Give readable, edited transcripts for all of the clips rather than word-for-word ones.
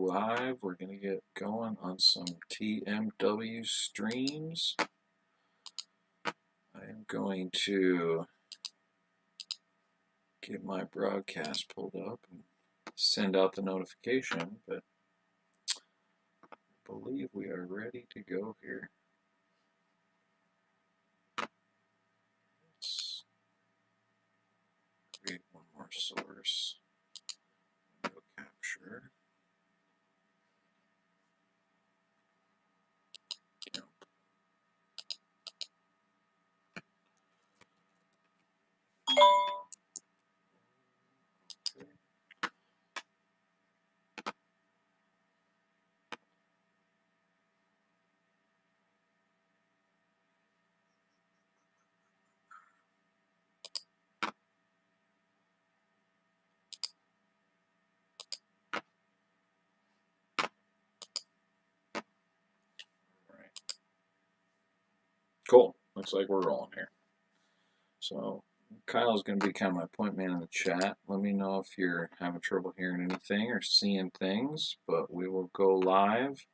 live. We're going to get going on some TMW streams. I am going to get my broadcast pulled up and send out the notification, but I believe we are ready to go here. Let's create one more source. Go capture. Cool. Looks like we're rolling here. So Kyle's going to be kind of my point man in the chat. Let me know if you're having trouble hearing anything or seeing things, but we will go live.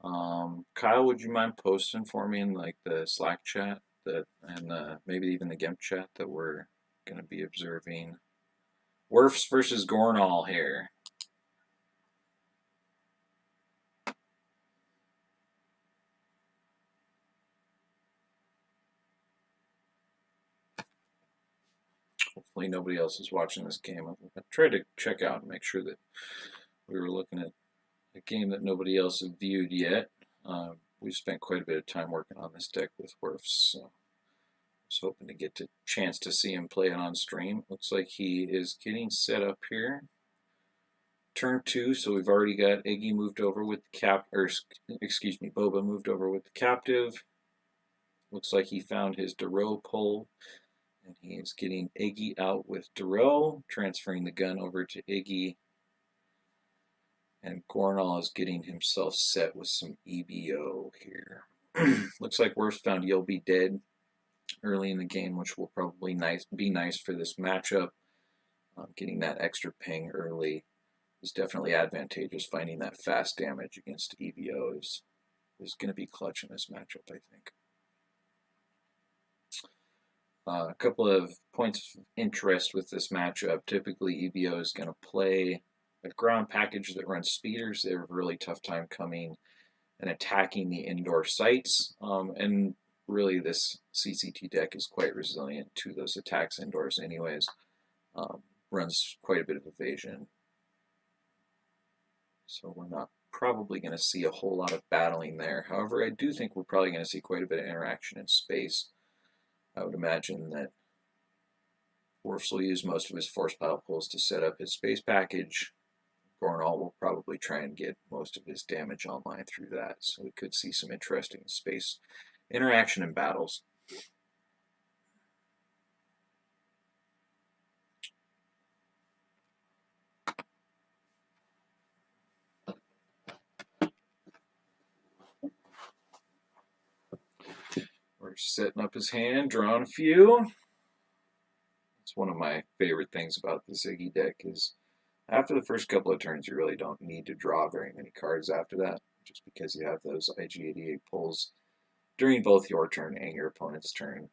Kyle, would you mind posting for me in like the Slack chat and maybe even the GIMP chat that we're going to be observing Wirfs versus Gornall here. Hopefully nobody else is watching this game. I tried to check out and make sure that we were looking at a game that nobody else had viewed yet. We've spent quite a bit of time working on this deck with Wirfs, so I was hoping to get a chance to see him play it on stream. Looks like he is getting set up here. Turn 2, so we've already got Iggy moved over with the Boba moved over with the captive. Looks like he found his Duro pull. And he is getting Iggy out with Duro, transferring the gun over to Iggy. And Gornall is getting himself set with some EBO here. Looks like Wirfs found You'll Be Dead early in the game, which will probably be nice for this matchup. Getting that extra ping early is definitely advantageous. Finding that fast damage against EBO is going to be clutch in this matchup, I think. A couple of points of interest with this matchup. Typically, EBO is going to play a ground package that runs speeders. They have a really tough time coming and attacking the indoor sites. And really, this CCT deck is quite resilient to those attacks indoors anyways. Runs quite a bit of evasion. So we're not probably going to see a whole lot of battling there. However, I do think we're probably going to see quite a bit of interaction in space. I would imagine that Wirfs will use most of his force pile pulls to set up his space package. Gornall will probably try and get most of his damage online through that. So we could see some interesting space interaction and battles. We're setting up his hand, drawing a few. It's one of my favorite things about the Ziggy deck is after the first couple of turns, you really don't need to draw very many cards after that, just because you have those IG-88 pulls during both your turn and your opponent's turn.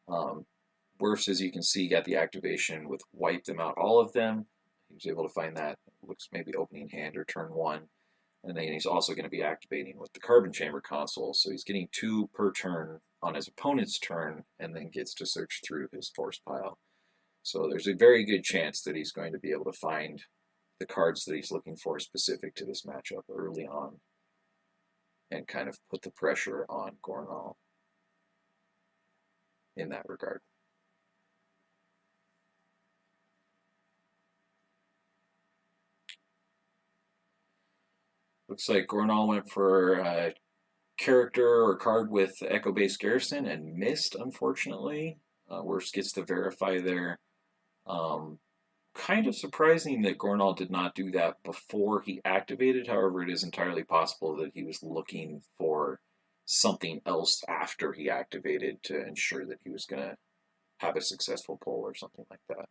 Wirfs, as you can see, got the activation with Wipe Them Out, all of them. He was able to find that, looks maybe opening hand or turn 1. And then he's also going to be activating with the Carbon Chamber console, so he's getting 2 per turn on his opponent's turn, and then gets to search through his force pile. So there's a very good chance that he's going to be able to find the cards that he's looking for specific to this matchup early on and kind of put the pressure on Gornall in that regard. Looks like Gornall went for a character or card with Echo-based Garrison and missed, unfortunately. Wirfs gets to verify there. Kind of surprising that Gornall did not do that before he activated. However, it is entirely possible that he was looking for something else after he activated to ensure that he was going to have a successful pull or something like that.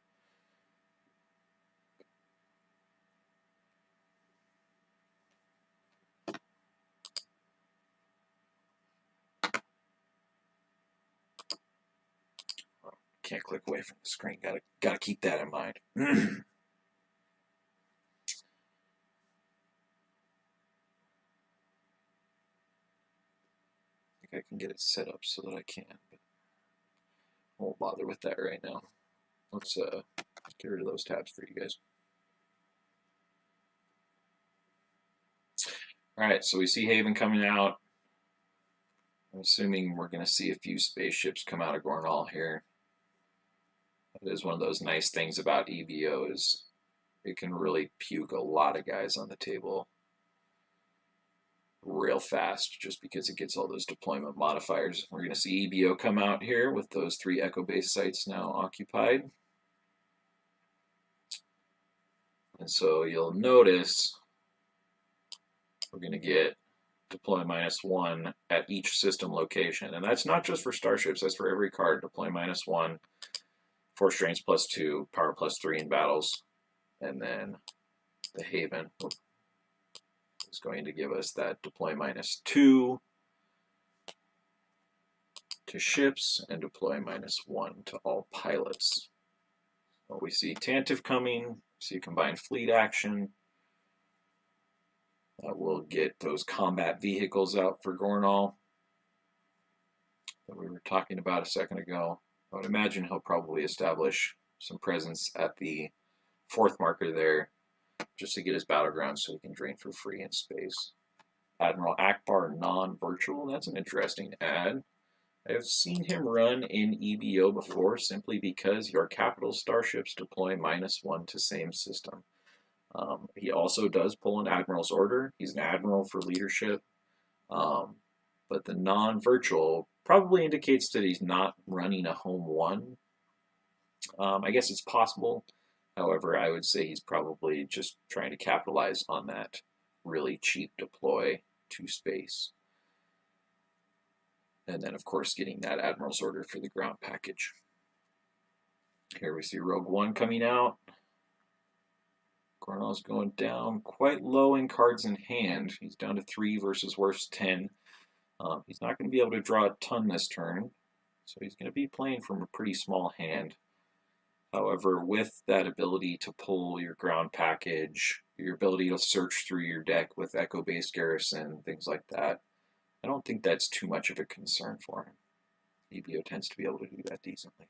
can't click away from the screen. Gotta keep that in mind. I can get it set up so that I can, but I won't bother with that right now. Let's get rid of those tabs for you guys. All right, so we see Haven coming out. I'm assuming we're going to see a few spaceships come out of Gornall here. That is one of those nice things about EBO is it can really puke a lot of guys on the table real fast just because it gets all those deployment modifiers. We're going to see EBO come out here with those 3 Echo base sites now occupied. And so you'll notice we're going to get deploy -1 at each system location. And that's not just for starships, that's for every card. Deploy -1, force strength +2, power +3 in battles. And then the Haven is going to give us that deploy -2 to ships and deploy -1 to all pilots. So we see Tantive coming, see combined fleet action. We'll get those combat vehicles out for Gornall that we were talking about a second ago. I would imagine he'll probably establish some presence at the 4th marker there just to get his battleground so he can drain for free in space. Admiral Akbar non-virtual, that's an interesting ad. I've seen him run in EBO before simply because your capital starships deploy -1 to same system. He also does pull an admiral's order. He's an admiral for leadership. But the non-virtual probably indicates that he's not running a home 1. I guess it's possible. However, I would say he's probably just trying to capitalize on that really cheap deploy to space. And then, of course, getting that admiral's order for the ground package. Here we see Rogue One coming out. Gornall's going down quite low in cards in hand. He's down to 3 versus Wirfs 10. He's not going to be able to draw a ton this turn, so he's going to be playing from a pretty small hand. However, with that ability to pull your ground package, your ability to search through your deck with Echo Base Garrison, things like that, I don't think that's too much of a concern for him. EBO tends to be able to do that decently.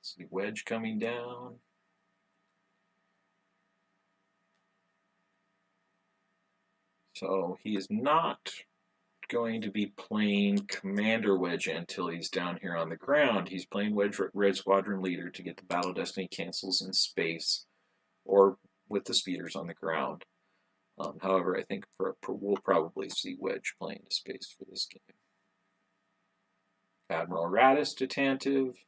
See Wedge coming down. So he is not going to be playing Commander Wedge until he's down here on the ground. He's playing Wedge Red Squadron Leader to get the Battle Destiny cancels in space or with the speeders on the ground. However, I think we'll probably see Wedge playing to space for this game. Admiral Radis to Tantive.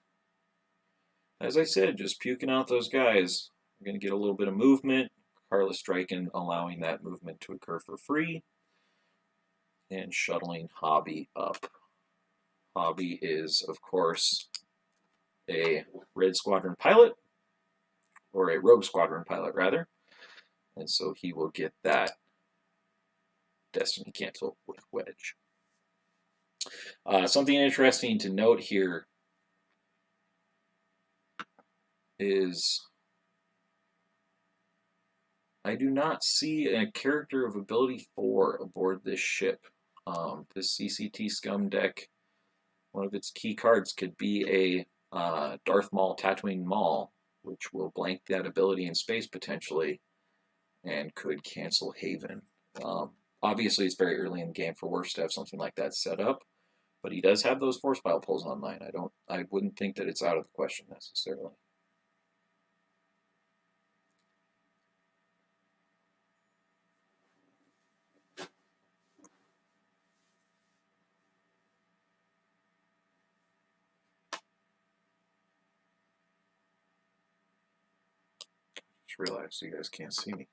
As I said, just puking out those guys. We're going to get a little bit of movement. Carla Stryken allowing that movement to occur for free. And shuttling Hobby up. Hobby is, of course, a Red Squadron pilot, or a Rogue Squadron pilot, rather. And so he will get that Destiny cancel with Wedge. Something interesting to note here is I do not see a character of ability 4 aboard this ship. This CCT Scum deck, one of its key cards could be a Darth Maul Tatooine Maul, which will blank that ability in space potentially, and could cancel Haven. Obviously, it's very early in the game for Wirfs to have something like that set up, but he does have those force pile pulls online. I wouldn't think that it's out of the question necessarily. Just realized you guys can't see me.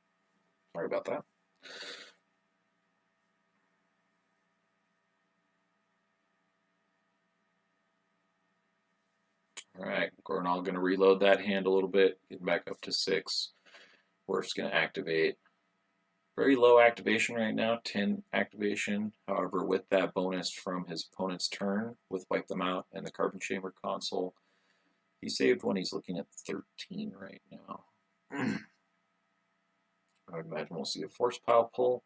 Sorry about that. All right, Gornall going to reload that hand a little bit, get back up to 6. Wirfs going to activate very low activation right now, 10 activation. However, with that bonus from his opponent's turn with Wipe Them Out and the Carbon Chamber console, he saved one. He's looking at 13 right now. I would imagine we'll see a Force Pile pull.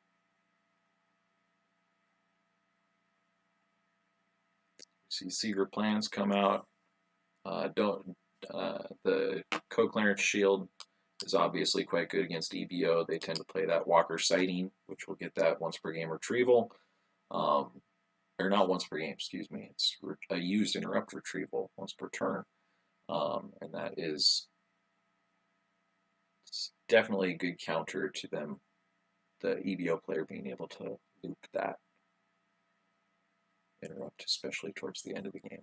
See Secret Plans come out. The Co-Clarence Shield is obviously quite good against EBO. They tend to play that Walker Sighting, which will get that once per game retrieval. Or not once per game, excuse me. It's a used interrupt retrieval once per turn. And that is definitely a good counter to them, the EBO player being able to loop that interrupt, especially towards the end of the game.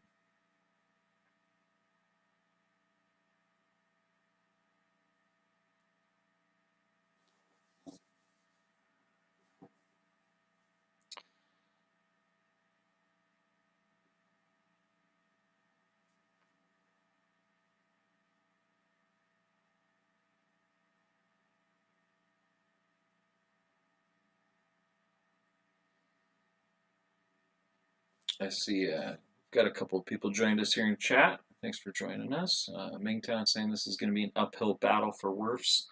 I see got a couple of people joined us here in chat. Thanks for joining us. Mingtown saying this is going to be an uphill battle for Wirfs.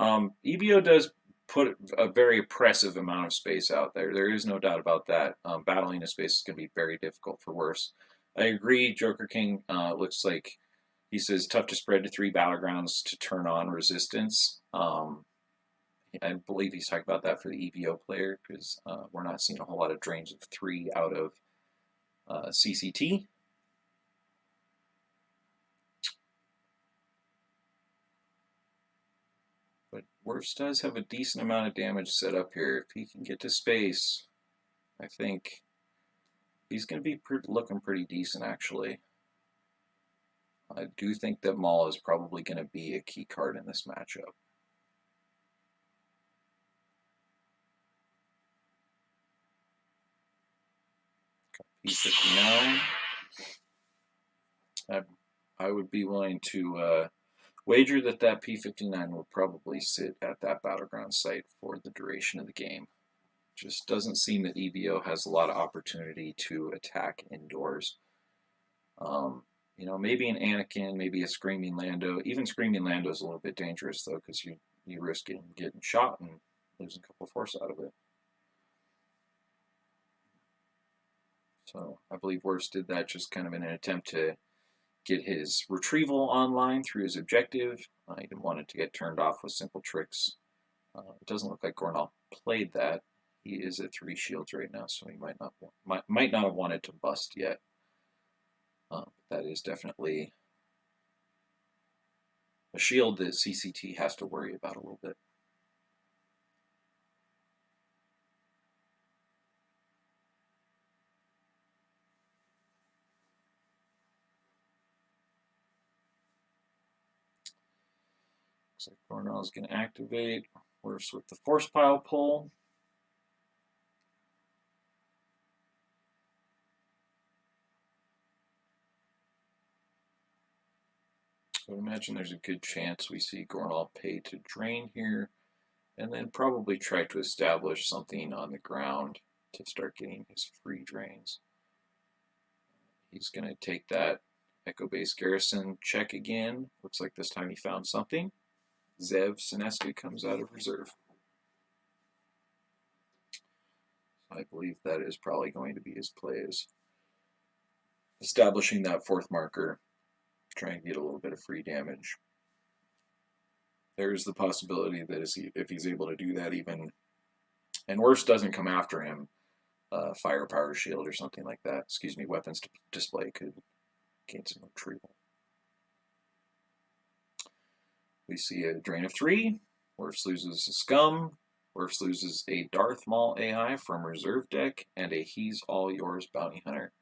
EBO does put a very oppressive amount of space out there. There is no doubt about that. Battling a space is going to be very difficult for Wirfs. I agree. Joker King looks like he says tough to spread to 3 battlegrounds to turn on resistance. I believe he's talking about that for the EBO player because we're not seeing a whole lot of drains of 3 out of CCT. But Wirfs does have a decent amount of damage set up here. If he can get to space, I think he's going to be looking pretty decent, actually. I do think that Maul is probably going to be a key card in this matchup. P59. I would be willing to wager that that P59 will probably sit at that battleground site for the duration of the game. Just doesn't seem that EBO has a lot of opportunity to attack indoors. You know, maybe an Anakin, maybe a Screaming Lando. Even Screaming Lando is a little bit dangerous, though, because you risk getting shot and losing a couple force out of it. So I believe Wirfs did that just kind of in an attempt to get his retrieval online through his objective. He didn't want it to get turned off with simple tricks. It doesn't look like Gornall played that. He is at 3 shields right now, so he might not have wanted to bust yet. That is definitely a shield that CCT has to worry about a little bit. Looks like Gornall is going to activate. Wirfs with the Force Pile pull. I would imagine there's a good chance we see Gornall pay to drain here, and then probably try to establish something on the ground to start getting his free drains. He's going to take that Echo Base Garrison check again. Looks like this time he found something. Zev Sinestri comes out of reserve. I believe that is probably going to be his plays. Establishing that 4th marker, trying to get a little bit of free damage. There's the possibility that if he's able to do that even, and Wirfs doesn't come after him, firepower shield or something like that, excuse me, weapons display could gain some retrieval. We see a drain of 3. Wirfs loses a Scum. Wirfs loses a Darth Maul AI from reserve deck and a He's All Yours Bounty Hunter.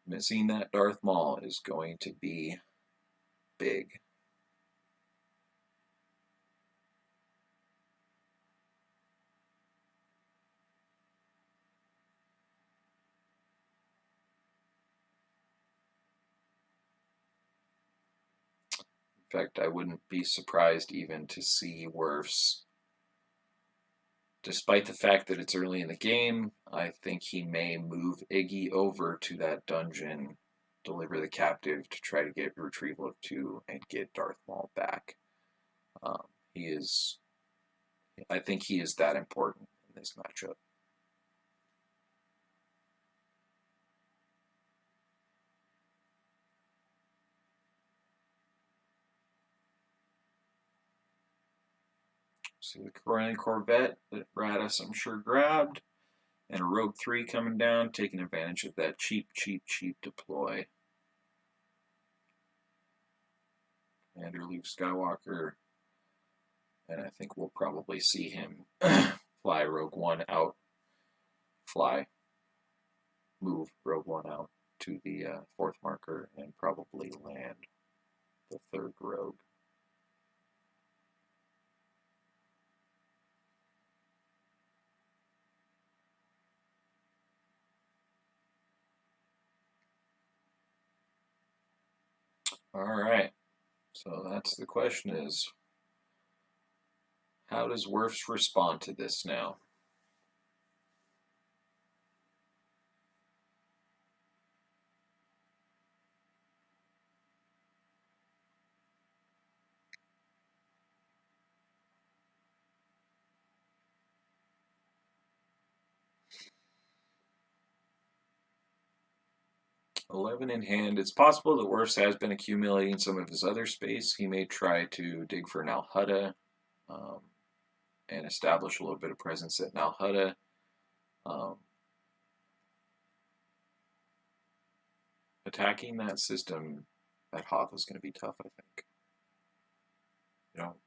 Missing that Darth Maul is going to be big. In fact, I wouldn't be surprised even to see Wirfs Despite the fact that it's early in the game, I think he may move Iggy over to that dungeon, deliver the captive to try to get retrieval of 2 and get Darth Maul back. He is, I think he is that important in this matchup. See the Corellian Corvette that Radis, I'm sure, grabbed. And a Rogue 3 coming down, taking advantage of that cheap deploy. Commander Luke Skywalker. And I think we'll probably see him fly Rogue One out. Move Rogue One out to the 4th marker and probably land the 3rd Rogue. All right, so that's the question is, how does Wirfs respond to this now? $11 in hand. It's possible that Wirfs has been accumulating some of his other space. He may try to dig for Nal Hutta and establish a little bit of presence at Nal Hutta. Attacking that system at Hoth is going to be tough, I think.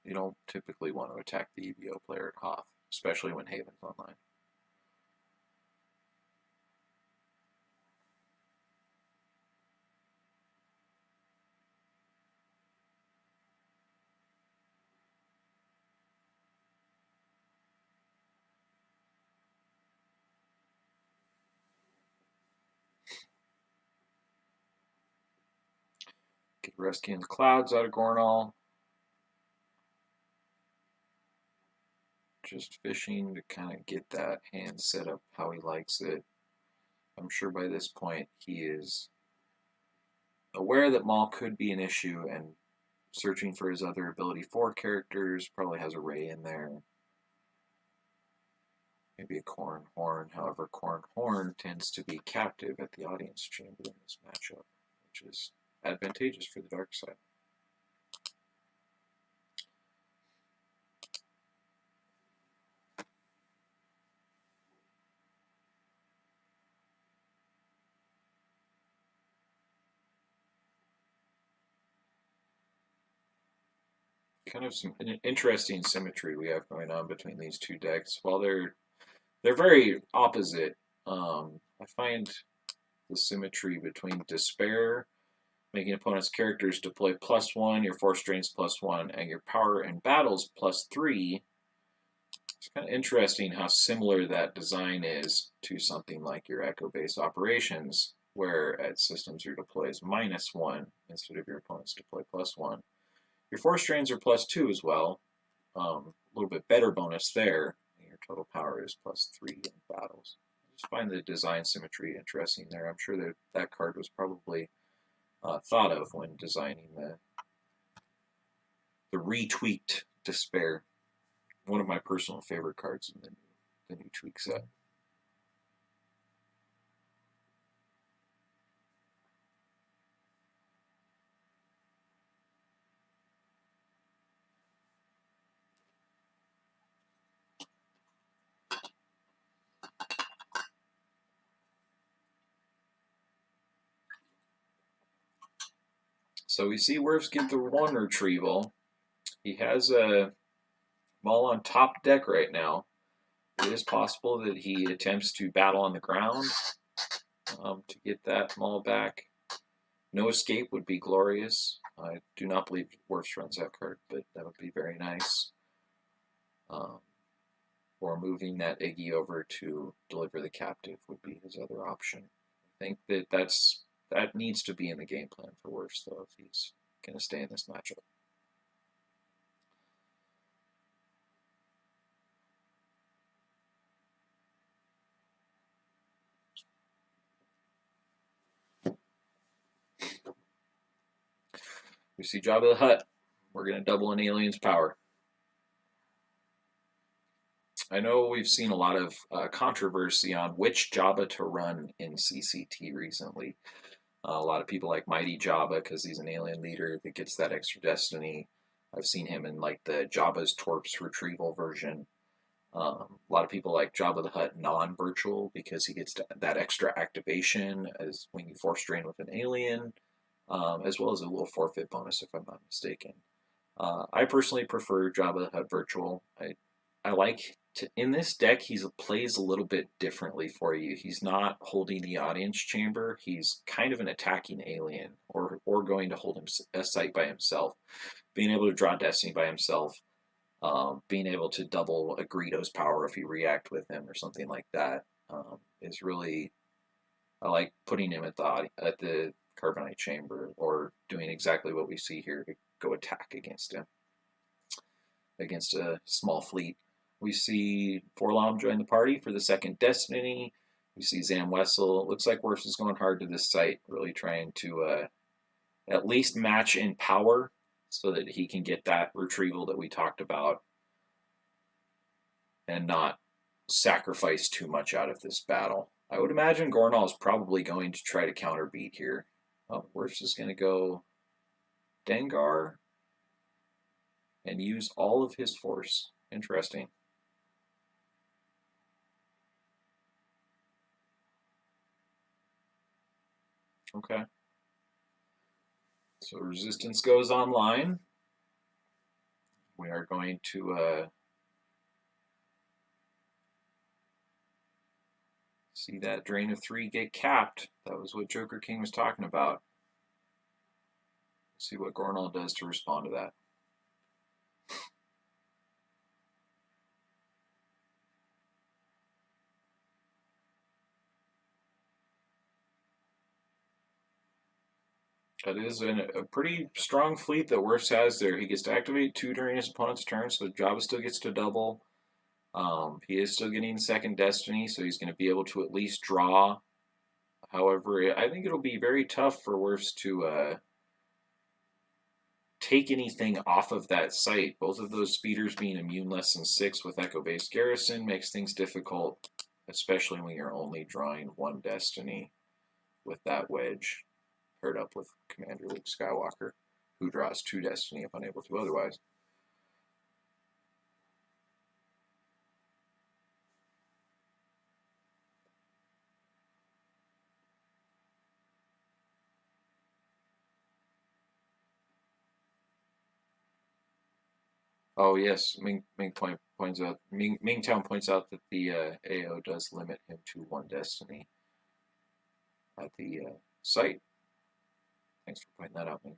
You don't typically want to attack the EBO player at Hoth, especially when Haven's online. Get Rescuing the Clouds out of Gornall. Just fishing to kind of get that hand set up how he likes it. I'm sure by this point he is aware that Maul could be an issue and searching for his other ability 4 characters. Probably has a Ray in there. Maybe a Corn Horn. However, Corn Horn tends to be captive at the audience chamber in this matchup, which is advantageous for the dark side. Kind of some interesting symmetry we have going on between these two decks. While they're very opposite, I find the symmetry between Despair, making opponents' characters deploy +1, your Force Drains +1, and your Power and Battles +3. It's kind of interesting how similar that design is to something like your Echo-based operations, where at systems your deploy is -1 instead of your opponent's deploy +1. Your Force Drains are +2 as well. A little bit better bonus there. And your total power is +3 in battles. I just find the design symmetry interesting there. I'm sure that that card was probably thought of when designing the retweaked Despair. One of my personal favorite cards in the new tweak set. So we see Wirfs get the 1 retrieval. He has a Maul on top deck right now. It is possible that he attempts to battle on the ground to get that Maul back. No Escape would be glorious. I do not believe Wirfs runs that card, but that would be very nice. Or moving that Iggy over to deliver the captive would be his other option. I think that needs to be in the game plan for Wirfs, though, if he's going to stay in this matchup. We see Jabba the Hutt. We're going to double an alien's power. I know we've seen a lot of controversy on which Jabba to run in CCT recently. A lot of people like Mighty Jabba because he's an alien leader that gets that extra destiny. I've seen him in like the Jabba's Torps retrieval version. A lot of people like Jabba the Hutt non-virtual because he gets that extra activation as when you force drain with an alien, as well as a little forfeit bonus if I'm not mistaken. I personally prefer Jabba the Hutt virtual. I like in this deck he plays a little bit differently for you. He's not holding the audience chamber. He's kind of an attacking alien or going to hold him a site by himself, being able to draw destiny by himself. Being able to double a Greedo's power if you react with him or something like that is really. I like putting him at the Carbonite Chamber or doing exactly what we see here to go attack against him. Against a small fleet. We see Forlom join the party for the second Destiny. We see Zam Wessel. It looks like Wirfs is going hard to this site, really trying to at least match in power so that he can get that retrieval that we talked about and not sacrifice too much out of this battle. I would imagine Gornall is probably going to try to counterbeat here. Oh, Wirfs is going to go Dengar and use all of his force. Interesting. Okay. So resistance goes online. We are going to see that drain of 3 get capped. That was what Joker King was talking about. Let's see what Gornall does to respond to that. That is a pretty strong fleet that Wirfs has there. He gets to activate 2 during his opponent's turn, so Jabba still gets to double. He is still getting second Destiny, so he's going to be able to at least draw. However, I think it'll be very tough for Wirfs to take anything off of that site. Both of those speeders being immune less than 6 with Echo-based Garrison makes things difficult, especially when you're only drawing 1 Destiny with that wedge paired up with Commander Luke Skywalker, who draws 2 Destiny if unable to otherwise. Oh yes, Mingtown points out that the AO does limit him to 1 Destiny at the site. Thanks for pointing that out, Ming.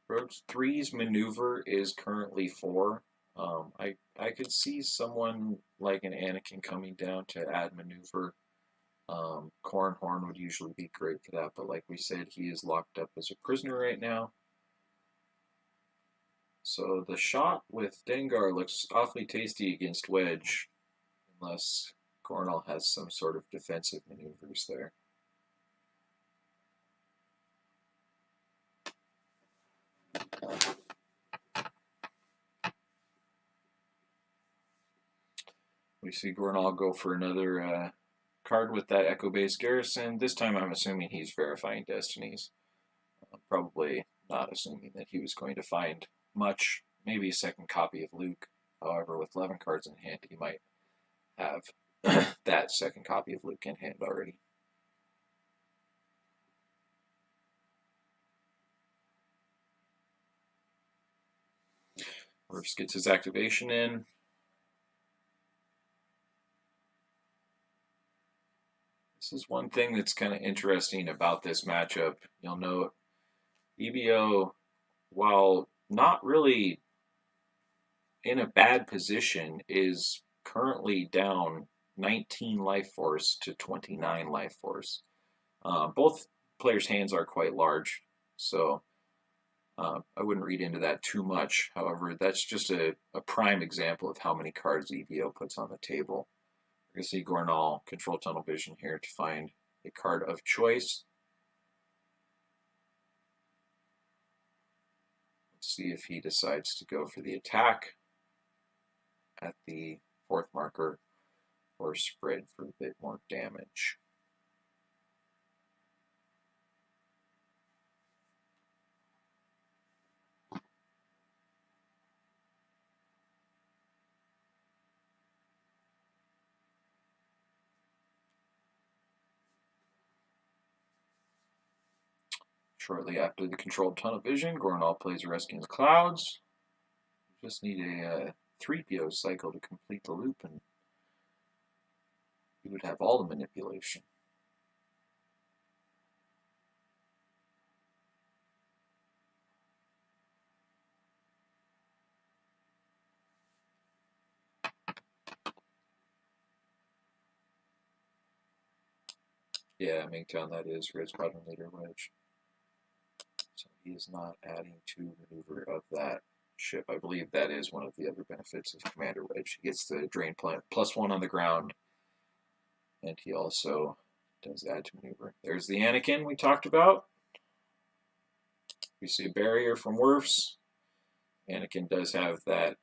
Rogue 3's maneuver is currently 4. I could see someone like an Anakin coming down to add maneuver. Corn Horn would usually be great for that, but like we said, he is locked up as a prisoner right now. So the shot with Dengar looks awfully tasty against Wedge, unless Gornall has some sort of defensive maneuvers there. We see Gornall go for another card with that Echo-based Garrison. This time I'm assuming he's verifying Destinies. Probably not assuming that he was going to find much. Maybe a second copy of Luke. However, with 11 cards in hand, he might have that second copy of Luke in hand already. Wirfs gets his activation in. This is one thing that's kind of interesting about this matchup. You'll note EBO, while not really in a bad position, is currently down 19 life force to 29 life force. Both players' hands are quite large, so I wouldn't read into that too much. However, that's just a prime example of how many cards EBO puts on the table. You can see Gornall control tunnel vision here to find a card of choice. Let's see if he decides to go for the attack at the 4th marker or spread for a bit more damage. Shortly after the controlled tunnel vision, Gornall plays Rescue in the Clouds. We just need a 3PO cycle to complete the loop, and he would have all the manipulation. Yeah, Mingtown, that is Red Squadron Leader Wedge. So he is not adding to maneuver of that ship. I believe that is one of the other benefits of Commander Wedge. He gets the drain plant +1 on the ground, and he also does add to maneuver. There's the Anakin we talked about. We see a barrier from Wirfs. Anakin does have that,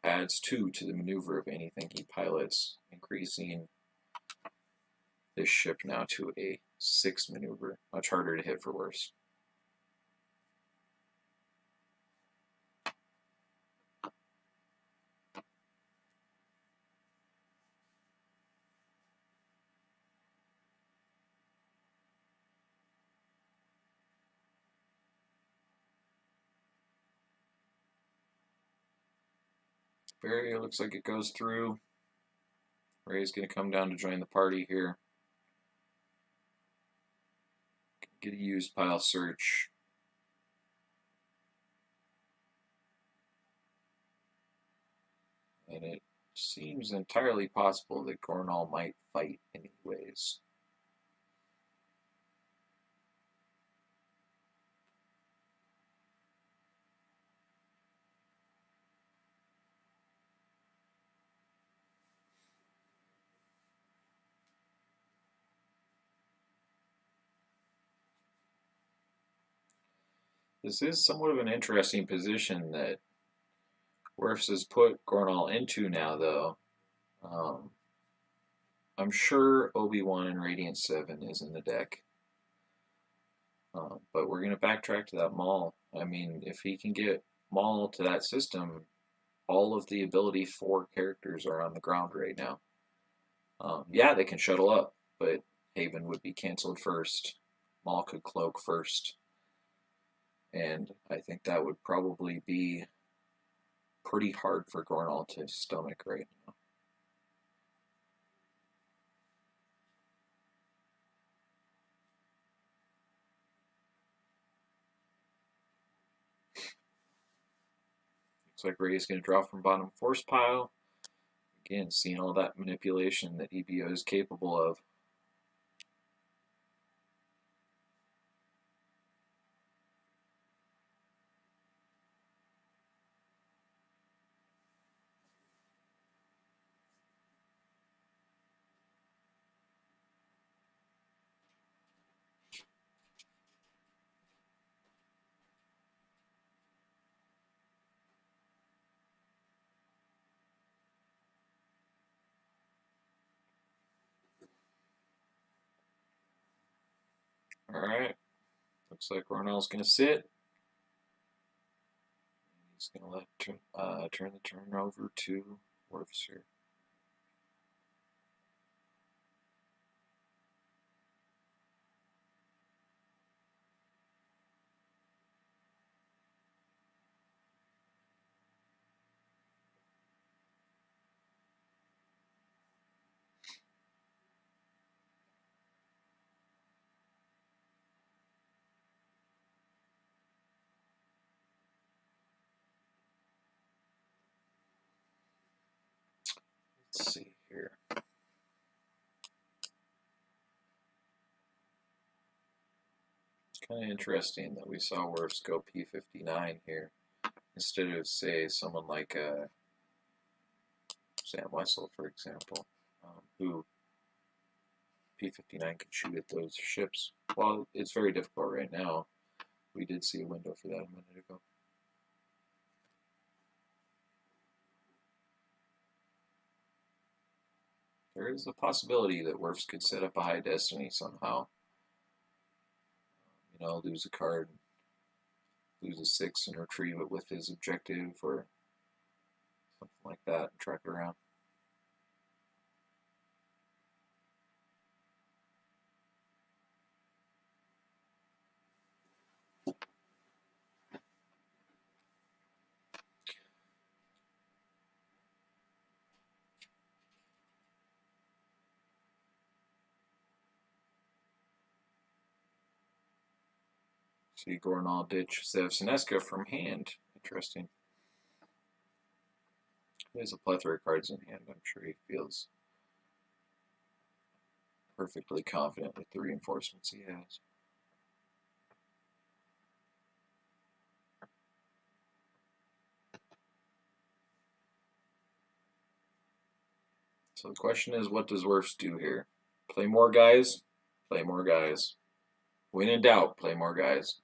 adds 2 to the maneuver of anything he pilots, increasing this ship now to a 6 maneuver. Much harder to hit for Wirfs. Barrier looks like it goes through. Rey's going to come down to join the party here. Get a used pile search. And it seems entirely possible that Gornall might fight anyways. This is somewhat of an interesting position that Wirfs has put Gornall into now, though. I'm sure Obi-Wan and Radiant 7 is in the deck. But we're going to backtrack to that Maul. I mean, if he can get Maul to that system, all of the ability 4 characters are on the ground right now. Yeah, they can shuttle up, but Haven would be canceled first. Maul could cloak first. And I think that would probably be pretty hard for Gornall to stomach right now. Looks like Rey's going to draw from bottom force pile. Again, seeing all that manipulation that EBO is capable of. Alright. Looks like Gornall's going to sit. He's going to let turn the turn over to Wirfs here. Let's see here. Kind of interesting that we saw Wirfs go P59 here instead of, say, someone like Sam Wessel, for example, who P-59 could shoot at those ships. Well, it's very difficult right now. We did see a window for that a minute ago. There is a possibility that Wirfs could set up a high destiny somehow. You know, lose a card, lose a 6 and retrieve it with his objective or something like that and track it around. See Gornall ditch Sevseneska from hand. Interesting. He has a plethora of cards in hand. I'm sure he feels perfectly confident with the reinforcements he has. So the question is, what does Wirfs do here? Play more guys? Play more guys. When in doubt, play more guys.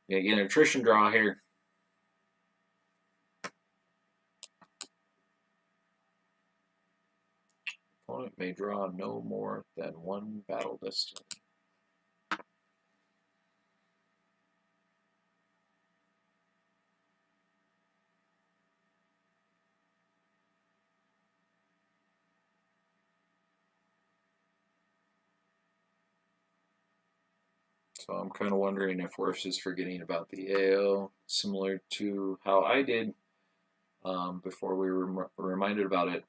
You get an attrition draw here. Opponent may draw no more than one battle destiny. So I'm kind of wondering if Wirfs is forgetting about the AO, similar to how I did before we were reminded about it.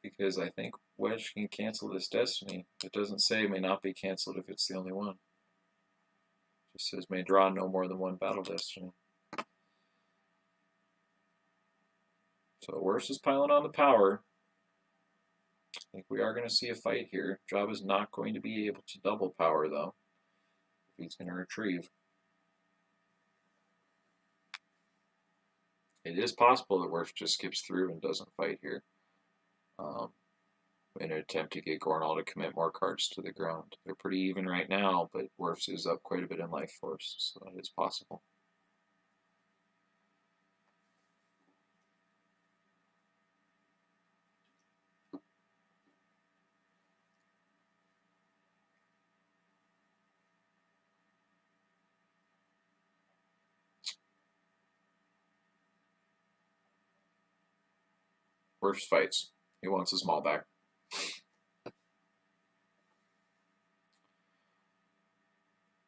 Because I think Wedge can cancel this destiny. It doesn't say it may not be canceled if it's the only one. It just says may draw no more than one battle destiny. So Wirfs is piling on the power. I think we are going to see a fight here. Jabba's not going to be able to double power, though, if he's going to retrieve. It is possible that Wirfs just skips through and doesn't fight here in an attempt to get Gornall to commit more cards to the ground. They're pretty even right now, but Wirfs is up quite a bit in life force, so that is possible. Wirfs fights. He wants his maul back.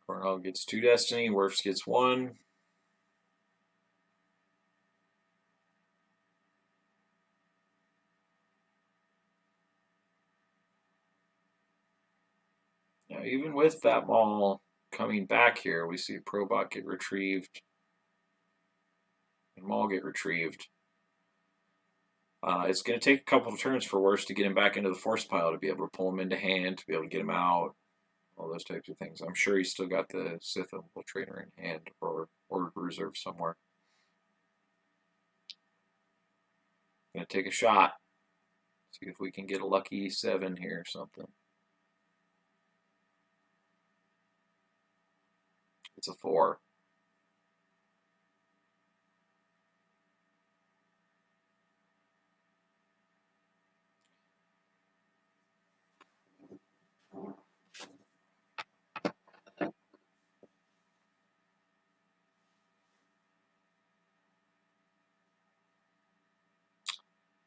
Gornall gets 2 destiny. Wirfs gets 1. Now, even with that maul coming back here, we see Probot get retrieved and maul get retrieved. It's going to take a couple of turns for Wirfs to get him back into the force pile, to be able to pull him into hand, to be able to get him out, all those types of things. I'm sure he's still got the Sith Infiltrator in hand or reserve somewhere. Going to take a shot. See if we can get a lucky 7 here or something. It's a 4.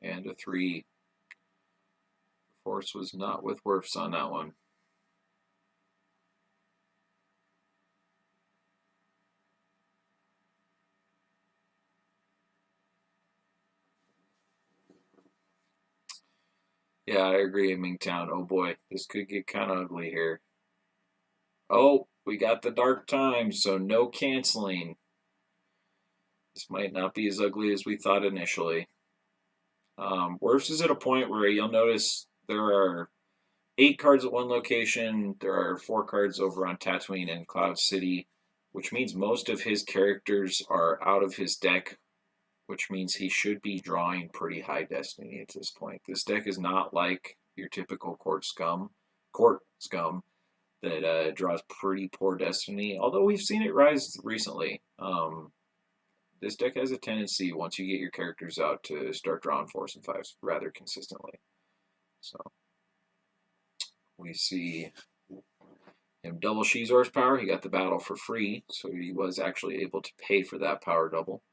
And a 3. Force was not with Wirfs on that one. Yeah, I agree, Mingtown. Oh boy, this could get kind of ugly here. Oh, we got the dark time, so no canceling. This might not be as ugly as we thought initially. Wirfs is at a point where you'll notice there are 8 cards at one location. There are 4 cards over on Tatooine and Cloud City, which means most of his characters are out of his deck which means he should be drawing pretty high destiny at this point. This deck is not like your typical court scum that draws pretty poor destiny, although we've seen it rise recently. This deck has a tendency, once you get your characters out, to start drawing 4s and 5s rather consistently. So we see him double Shizor's power. He got the battle for free, so he was actually able to pay for that power double.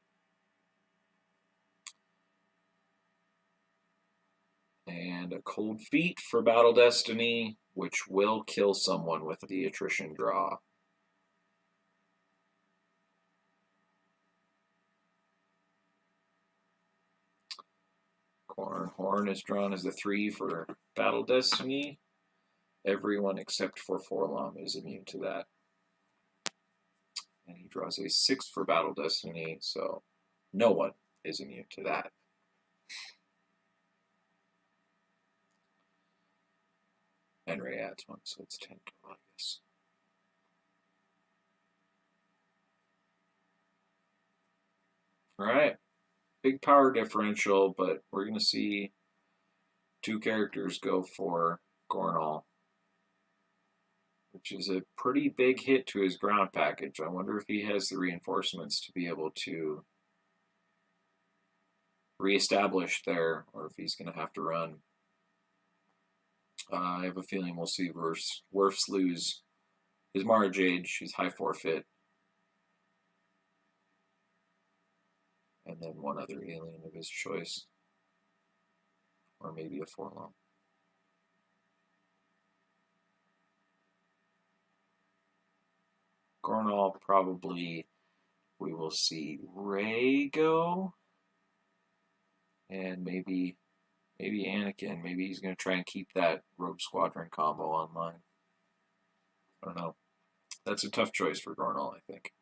And a Cold Feet for Battle Destiny, which will kill someone with the attrition draw. Horn is drawn as the 3 for Battle Destiny. Everyone except for Forlom is immune to that. And he draws a 6 for Battle Destiny, so no one is immune to that. And Ray adds 1, so it's 10 total, I guess. All right. Big power differential, but we're going to see 2 characters go for Gornall, which is a pretty big hit to his ground package. I wonder if he has the reinforcements to be able to reestablish there, or if he's going to have to run. I have a feeling we'll see Wirfs lose his Mara Jade. She's high forfeit. And then one other alien of his choice. Or maybe a Forlom. Gornall, probably we will see Ray go. And maybe Anakin. Maybe he's going to try and keep that Rogue Squadron combo online. I don't know. That's a tough choice for Gornall, I think.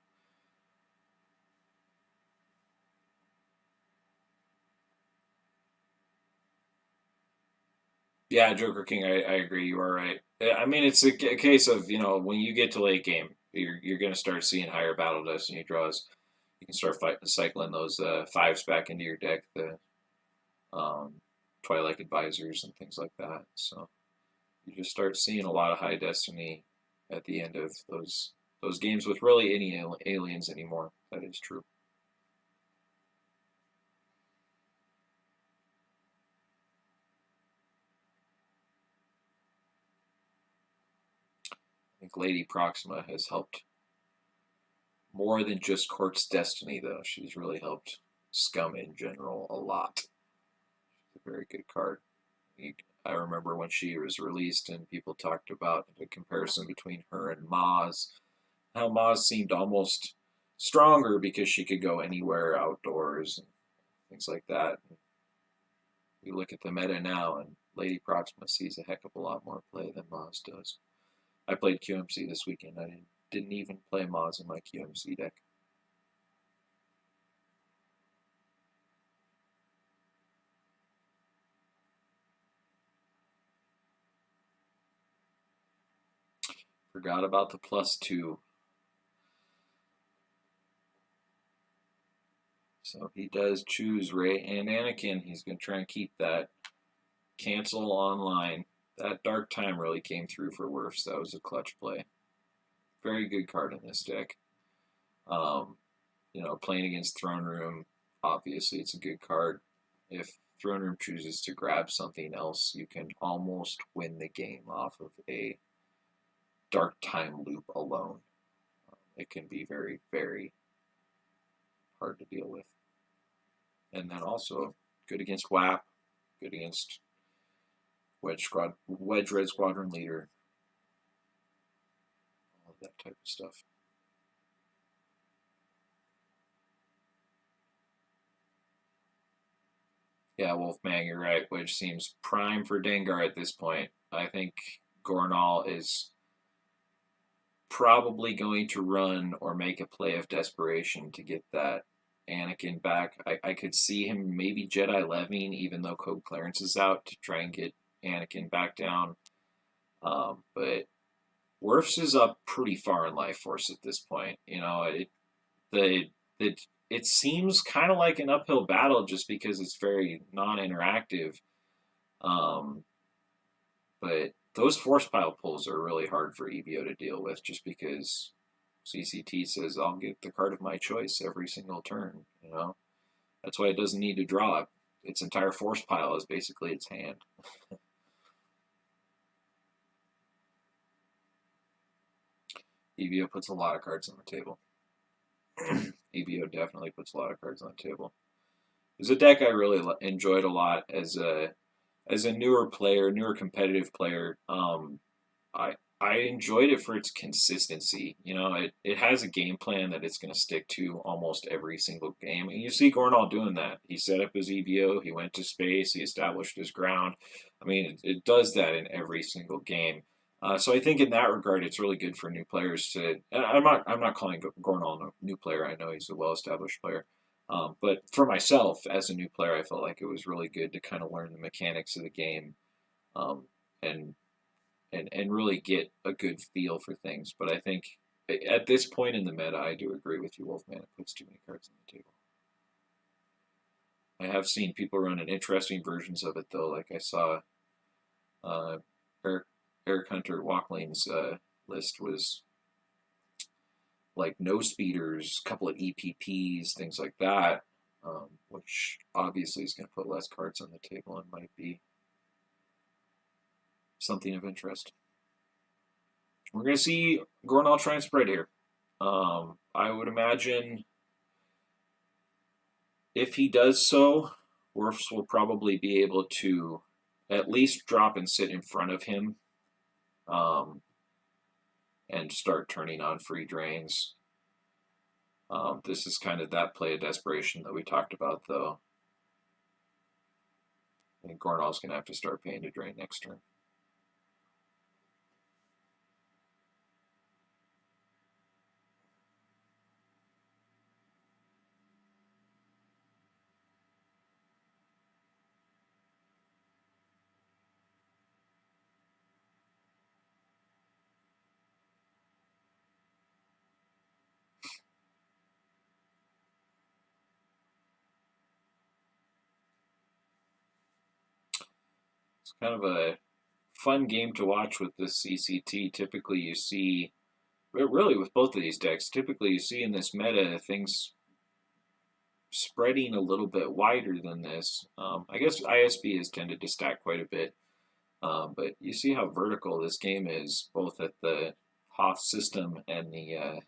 Yeah, Joker King, I agree. You are right. I mean, it's a case of, when you get to late game, you're going to start seeing higher battle destiny draws. You can start cycling those 5s back into your deck, the Twilight Advisors and things like that. So you just start seeing a lot of high destiny at the end of those games with really any aliens anymore. That is true. I think Lady Proxima has helped more than just Court's Destiny, though. She's really helped Scum in general a lot. She's a very good card. I remember when she was released and people talked about the comparison between her and Maz, how Maz seemed almost stronger because she could go anywhere outdoors and things like that. You look at the meta now, and Lady Proxima sees a heck of a lot more play than Maz does. I played QMC this weekend. I didn't even play Maz in my QMC deck. Forgot about the +2. So he does choose Ray and Anakin. He's going to try and keep that. Cancel online. That Dark Time really came through for Wirfs. That was a clutch play. Very good card in this deck. Playing against Throne Room, obviously it's a good card. If Throne Room chooses to grab something else, you can almost win the game off of a Dark Time loop alone. It can be very, very hard to deal with. And then also good against WAP, good against Wedge Red Squadron Leader, all of that type of stuff. Yeah, Wolfman, you're right. Wedge seems prime for Dengar at this point. I think Gornall is probably going to run or make a play of desperation to get that Anakin back. I could see him maybe Jedi Levying, even though Code Clarence is out, to try and get Anakin back down. But Wirfs is up pretty far in Life Force at this point. The it seems kind of like an uphill battle just because it's very non-interactive. Um, but those force pile pulls are really hard for EBO to deal with just because CCT says I'll get the card of my choice every single turn. You know, that's why it doesn't need to draw. Its entire force pile is basically its hand. EBO puts a lot of cards on the table. EBO definitely puts a lot of cards on the table. It's a deck I really enjoyed a lot as a newer player, newer competitive player. I enjoyed it for its consistency. You know, it has a game plan that it's going to stick to almost every single game. And you see Gornall doing that. He set up his EBO, he went to space, he established his ground. I mean, it does that in every single game. So I think in that regard, it's really good for new players to. And I'm not calling Gornall a new player. I know he's a well-established player. But for myself as a new player, I felt like it was really good to kind of learn the mechanics of the game, um, and and really get a good feel for things. But I think at this point in the meta, I do agree with you, Wolfman. It puts too many cards on the table. I have seen people running interesting versions of it though. Like I saw uh, Eric, Eric Hunter Walkling's list was like no speeders, a couple of EPPs, things like that, which obviously is going to put less cards on the table and might be something of interest. We're going to see Gornall try and spread here. I would imagine if he does so, Wirfs will probably be able to at least drop and sit in front of him, um, and start turning on free drains. This is kind of that play of desperation that we talked about, though. I think Gornall's going to have to start paying to drain next turn. It's kind of a fun game to watch with this CCT. Typically, you see, really with both of these decks, typically you see in this meta things spreading a little bit wider than this. I guess ISB has tended to stack quite a bit, but you see how vertical this game is, both at the Hoth system and the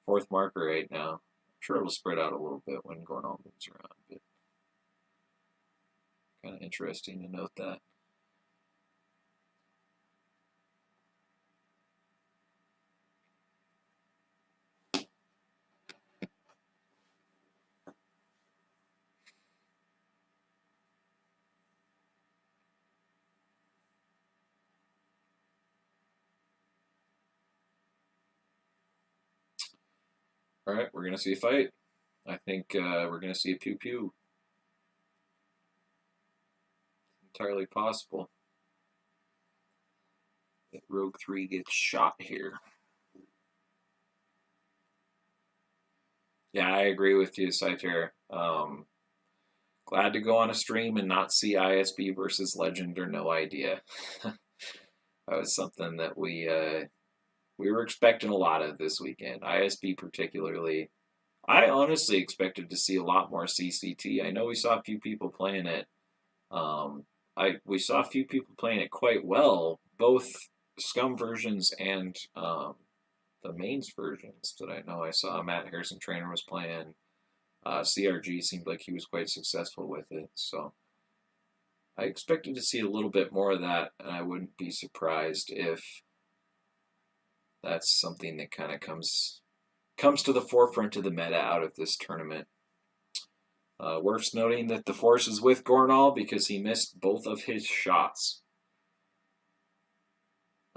fourth marker right now. I'm sure it'll spread out a little bit when Gornall moves around, but kind of interesting to note that. All right, we're going to see a fight. I think we're going to see a pew-pew. Entirely possible that Rogue 3 gets shot here. Yeah, I agree with you, Saiter. Glad to go on a stream and not see ISB versus Legend or No Idea. That was something that we were expecting a lot of this weekend. ISB particularly. I honestly expected to see a lot more CCT. I know we saw a few people playing it. We saw a few people playing it quite well, both Scum versions and the mains versions that I know. I saw Matt Harrison Trainer was playing. CRG seemed like he was quite successful with it, so I expected to see a little bit more of that, and I wouldn't be surprised if that's something that kind of comes to the forefront of the meta out of this tournament. Wirfs noting that the force is with Gornall because he missed both of his shots.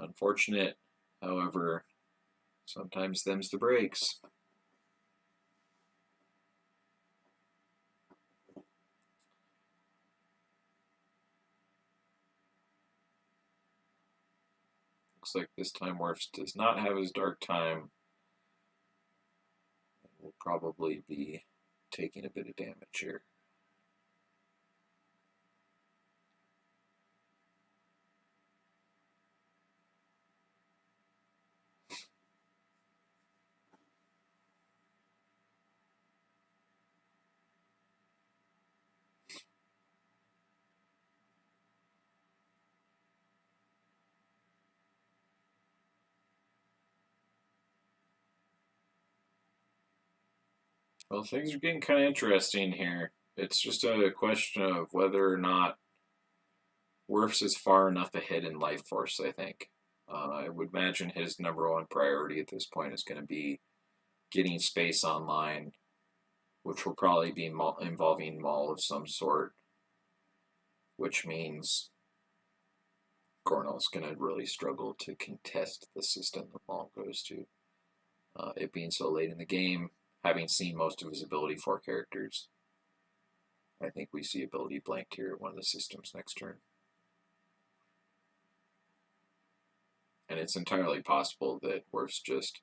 Unfortunate, however, sometimes them's the breaks. Looks like this time Wirfs does not have his dark time. Will probably be taking a bit of damage here. Well, things are getting kind of interesting here. It's just a question of whether or not Wirfs is far enough ahead in life force, I think. I would imagine his number one priority at this point is going to be getting space online, which will probably be involving Maul of some sort, which means Gornall's going to really struggle to contest the system that Maul goes to. It being so late in the game, having seen most of his ability 4 characters, I think we see ability blanked here at one of the systems next turn. And it's entirely possible that Wirfs just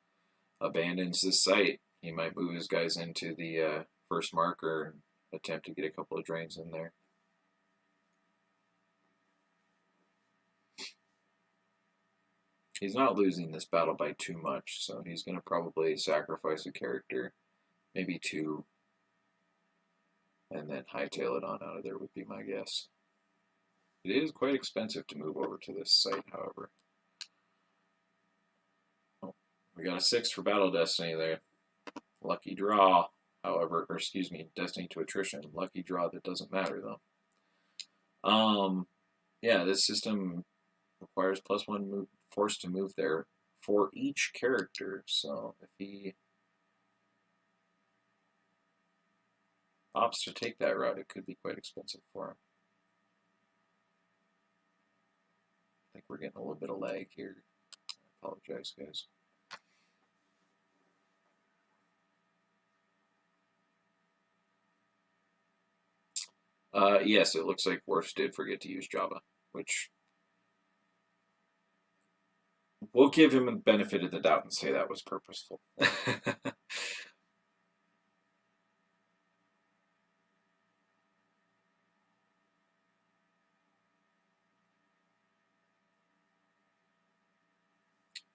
abandons this site. He might move his guys into the first marker and attempt to get a couple of drains in there. He's not losing this battle by too much, so he's going to probably sacrifice a character, maybe 2, and then hightail it on out of there would be my guess. It is quite expensive to move over to this site, however. Oh, we got a 6 for Battle Destiny there. Lucky draw, however, or excuse me, Destiny to Attrition. Lucky draw that doesn't matter, though. Yeah, this system requires +1 move, force to move there for each character, so if he opts to take that route, it could be quite expensive for him. I think we're getting a little bit of lag here. I apologize, guys. Yes, it looks like Wirfs did forget to use Java, which we'll give him the benefit of the doubt and say that was purposeful.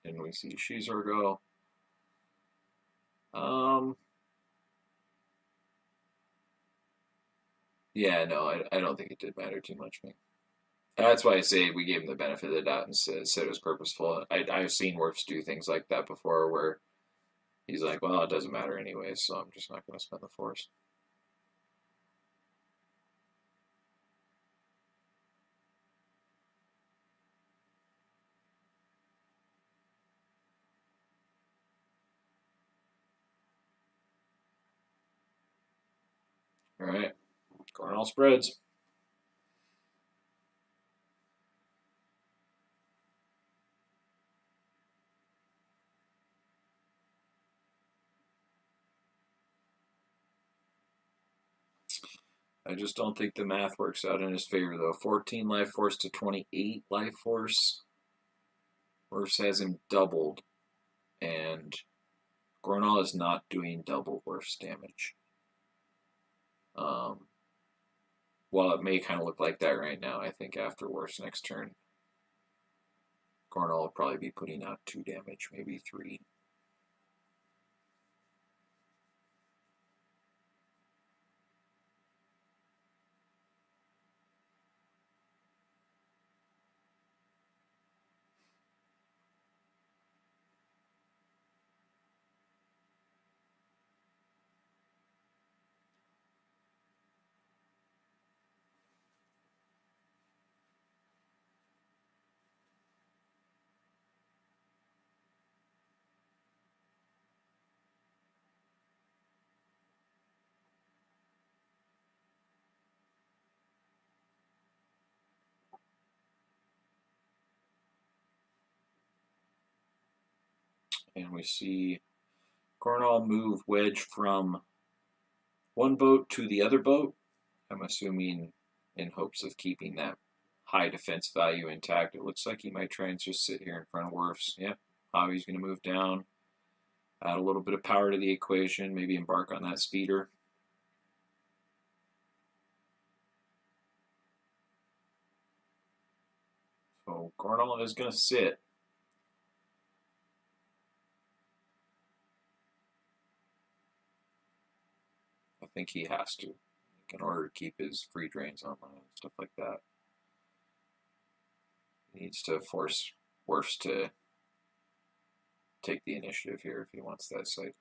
And we see Shizor go. Yeah, no, I don't think it did matter too much, man. That's why I say we gave him the benefit of the doubt and said it was purposeful. I've seen Wirfs do things like that before where he's like, well, it doesn't matter anyway, so I'm just not going to spend the force. All right, Gornall spreads. I just don't think the math works out in his favor, though. 14 life force to 28 life force. Wirfs has him doubled, and Gornall is not doing double Wirfs damage. While it may kind of look like that right now, I think after Wirfs next turn, Gornall will probably be putting out 2 damage, maybe 3. And we see Gornall move Wedge from one boat to the other boat. I'm assuming in hopes of keeping that high defense value intact. It looks like he might try and just sit here in front of Wirfs. Yep, Javi's going to move down. Add a little bit of power to the equation, maybe embark on that speeder. So Gornall is going to sit. I think he has to, in order to keep his free drains online and stuff like that. He needs to force Wirfs to take the initiative here if he wants that site.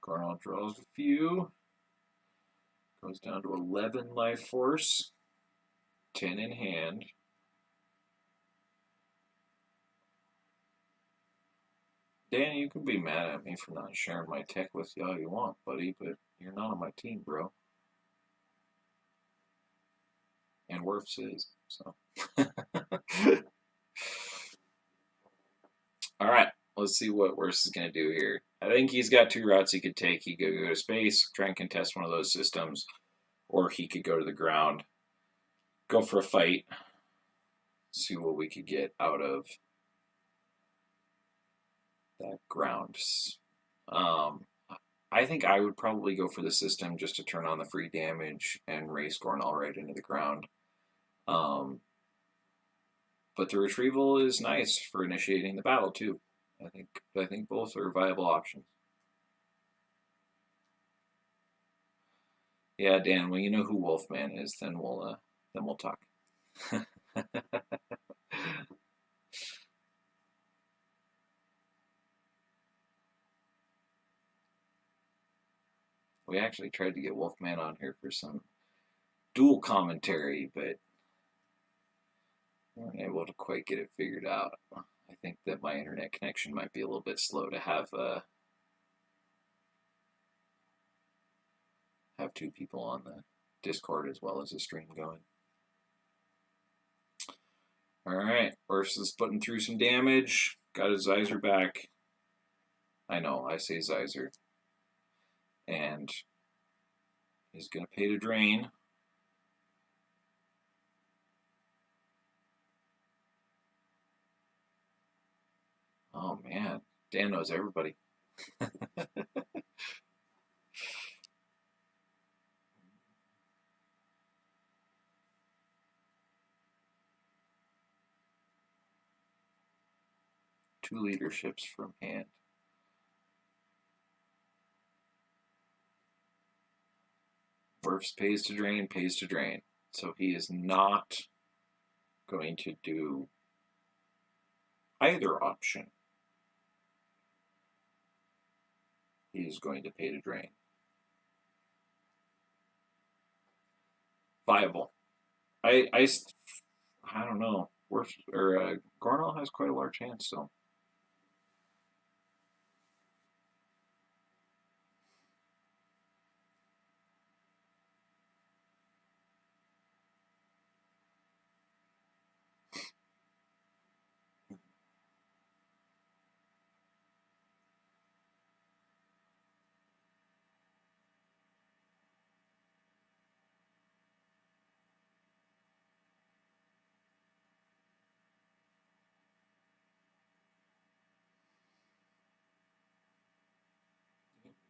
Gornall draws a few. Goes down to 11 life force. 10 in hand. Dan, you can be mad at me for not sharing my tech with you all you want, buddy, but you're not on my team, bro. And Wirfs is, so. All right, let's see what Wirfs is going to do here. I think he's got two routes he could take. He could go to space, try and contest one of those systems, or he could go to the ground, go for a fight, see what we could get out of that ground. I think I would probably go for the system just to turn on the free damage and race Gornall right into the ground. But the retrieval is nice for initiating the battle too. I think both are viable options. Yeah, Dan. Well, you know who Wolfman is. Then we'll talk. We actually tried to get Wolfman on here for some dual commentary, but we weren't able to quite get it figured out. I think that my internet connection might be a little bit slow to have two people on the Discord as well as the stream going. All right, Wirfs is putting through some damage. Got his Zyzer back. I know, I say Zyzer. And he's going to pay to drain. Oh, man. Dan knows everybody. Two leaderships from hand. Wirfs pays to drain. So he is not going to do either option. He's going to pay to drain. Viable. I don't know. Gornall has quite a large hand, so.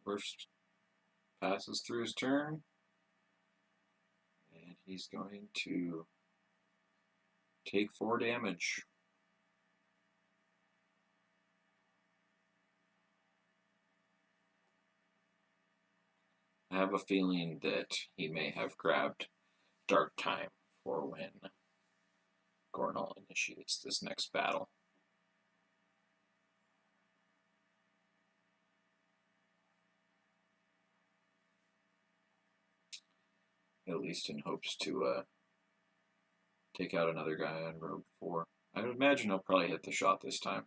First passes through his turn, and he's going to take 4 damage. I have a feeling that he may have grabbed Dark Time for when Gornall initiates this next battle. At least in hopes to take out another guy on Rogue 4. I would imagine he'll probably hit the shot this time.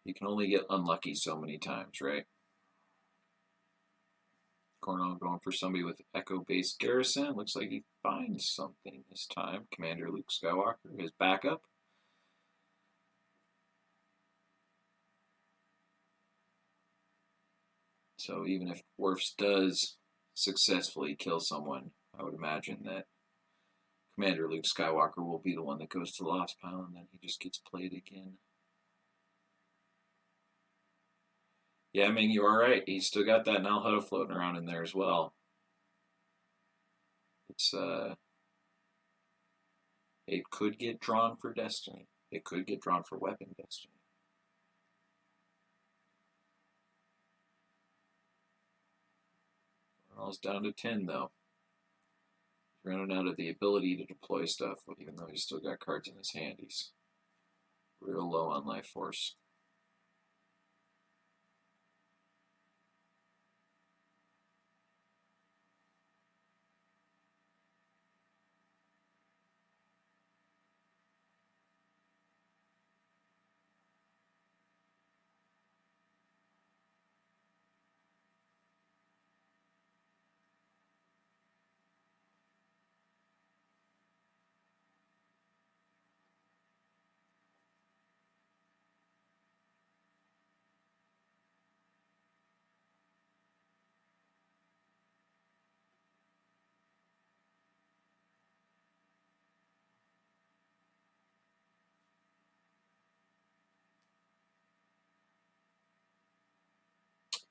You can only get unlucky so many times, right? Gornall going for somebody with Echo-based Garrison. Looks like he finds something this time. Commander Luke Skywalker, his backup. So even if Wirfs does successfully kill someone, I would imagine that Commander Luke Skywalker will be the one that goes to the lost pile, and then he just gets played again. Yeah, I mean, you are right. He's still got that Nal Hutta floating around in there as well. It could get drawn for Destiny. It could get drawn for Weapon Destiny. Gornall's down to 10, though. He's running out of the ability to deploy stuff, even though he's still got cards in his hand. He's real low on life force.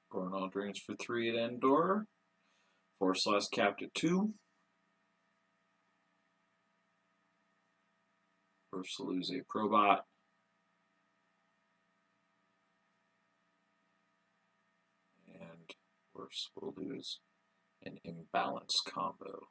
Gornall drains for 3 at Endor. Force Loss capped at 2. Wirfs will lose a Probot. And Wirfs will lose an Imbalance combo.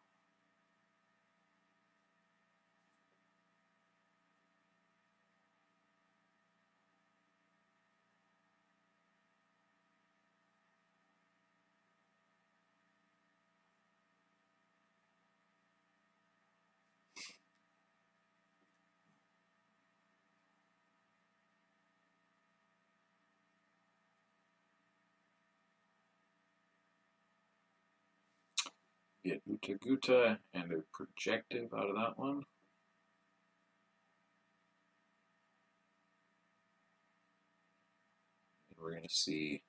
Get Uta Guta and a Projective out of that one. And we're going to see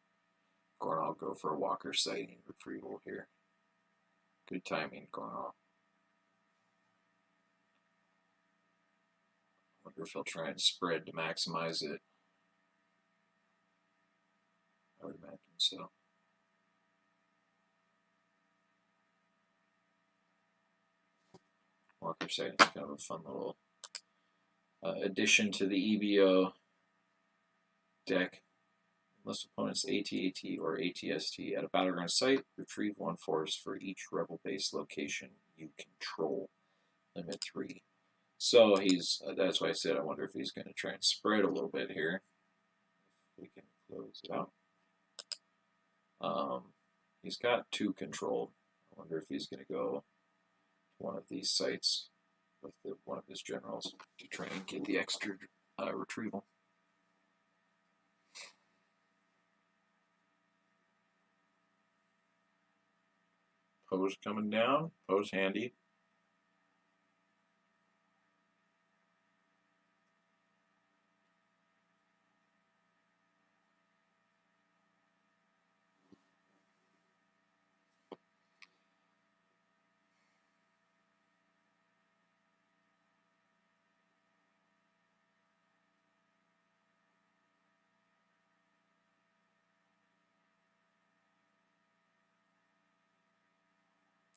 Gornall go for a Walker Sighting retrieval here. Good timing, Gornall. I wonder if he'll try and spread to maximize it. I would imagine so. Walker Sighting is kind of a fun little addition to the EBO deck. Unless opponent's AT-AT or ATST at a battleground site, retrieve 1 force for each rebel-based location you control. Limit 3. So that's why I said I wonder if he's going to try and spread a little bit here. We can close it out. He's got 2 controlled. I wonder if he's going to go to one of these sites with one of his generals to try and get the extra retrieval. Poe's coming down. Poe's handy.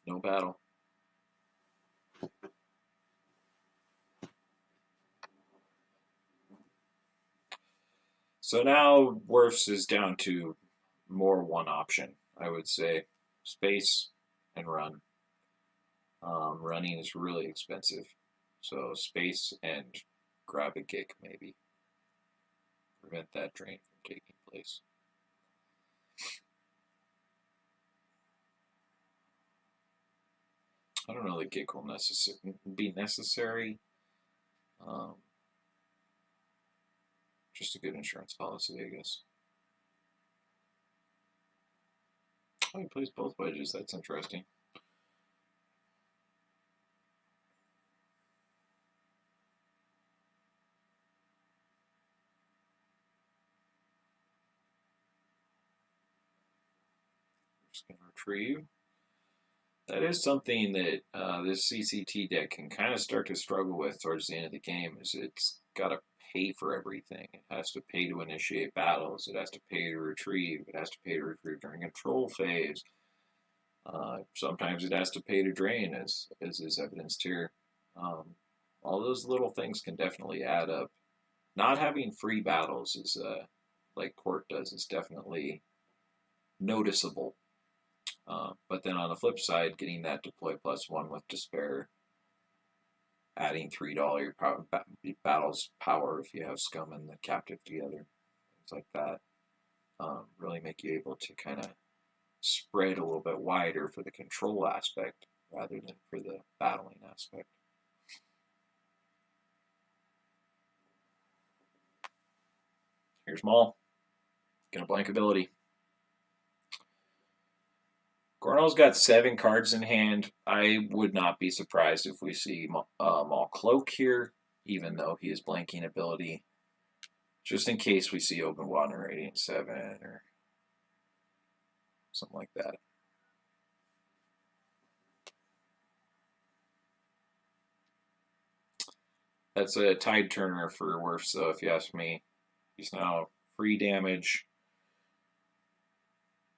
No battle. So now Wirfs is down to more one option, I would say. Space and run. Running is really expensive. So space and grab a kick maybe. Prevent that drain from taking place. I don't know that kick will be necessary. Just a good insurance policy, I guess. Oh, he plays both wedges. That's interesting. Just gonna retrieve. That is something that this CCT deck can kind of start to struggle with towards the end of the game. Is it's got to pay for everything. It has to pay to initiate battles. It has to pay to retrieve. It has to pay to retrieve during control phase. Sometimes it has to pay to drain, as is evidenced here. All those little things can definitely add up. Not having free battles is like Court does is definitely noticeable. But then on the flip side, getting that deploy +1 with Despair, adding $3 battles power if you have Scum and the Captive together, things like that, really make you able to kind of spread a little bit wider for the control aspect rather than for the battling aspect. Here's Maul. Gonna blank ability. Gornall's got 7 cards in hand. I would not be surprised if we see Maul Cloak here, even though he is blanking ability. Just in case we see Open Water Radiant 7 or something like that. That's a Tide Turner for Wirfs, though, if you ask me. He's now free damage.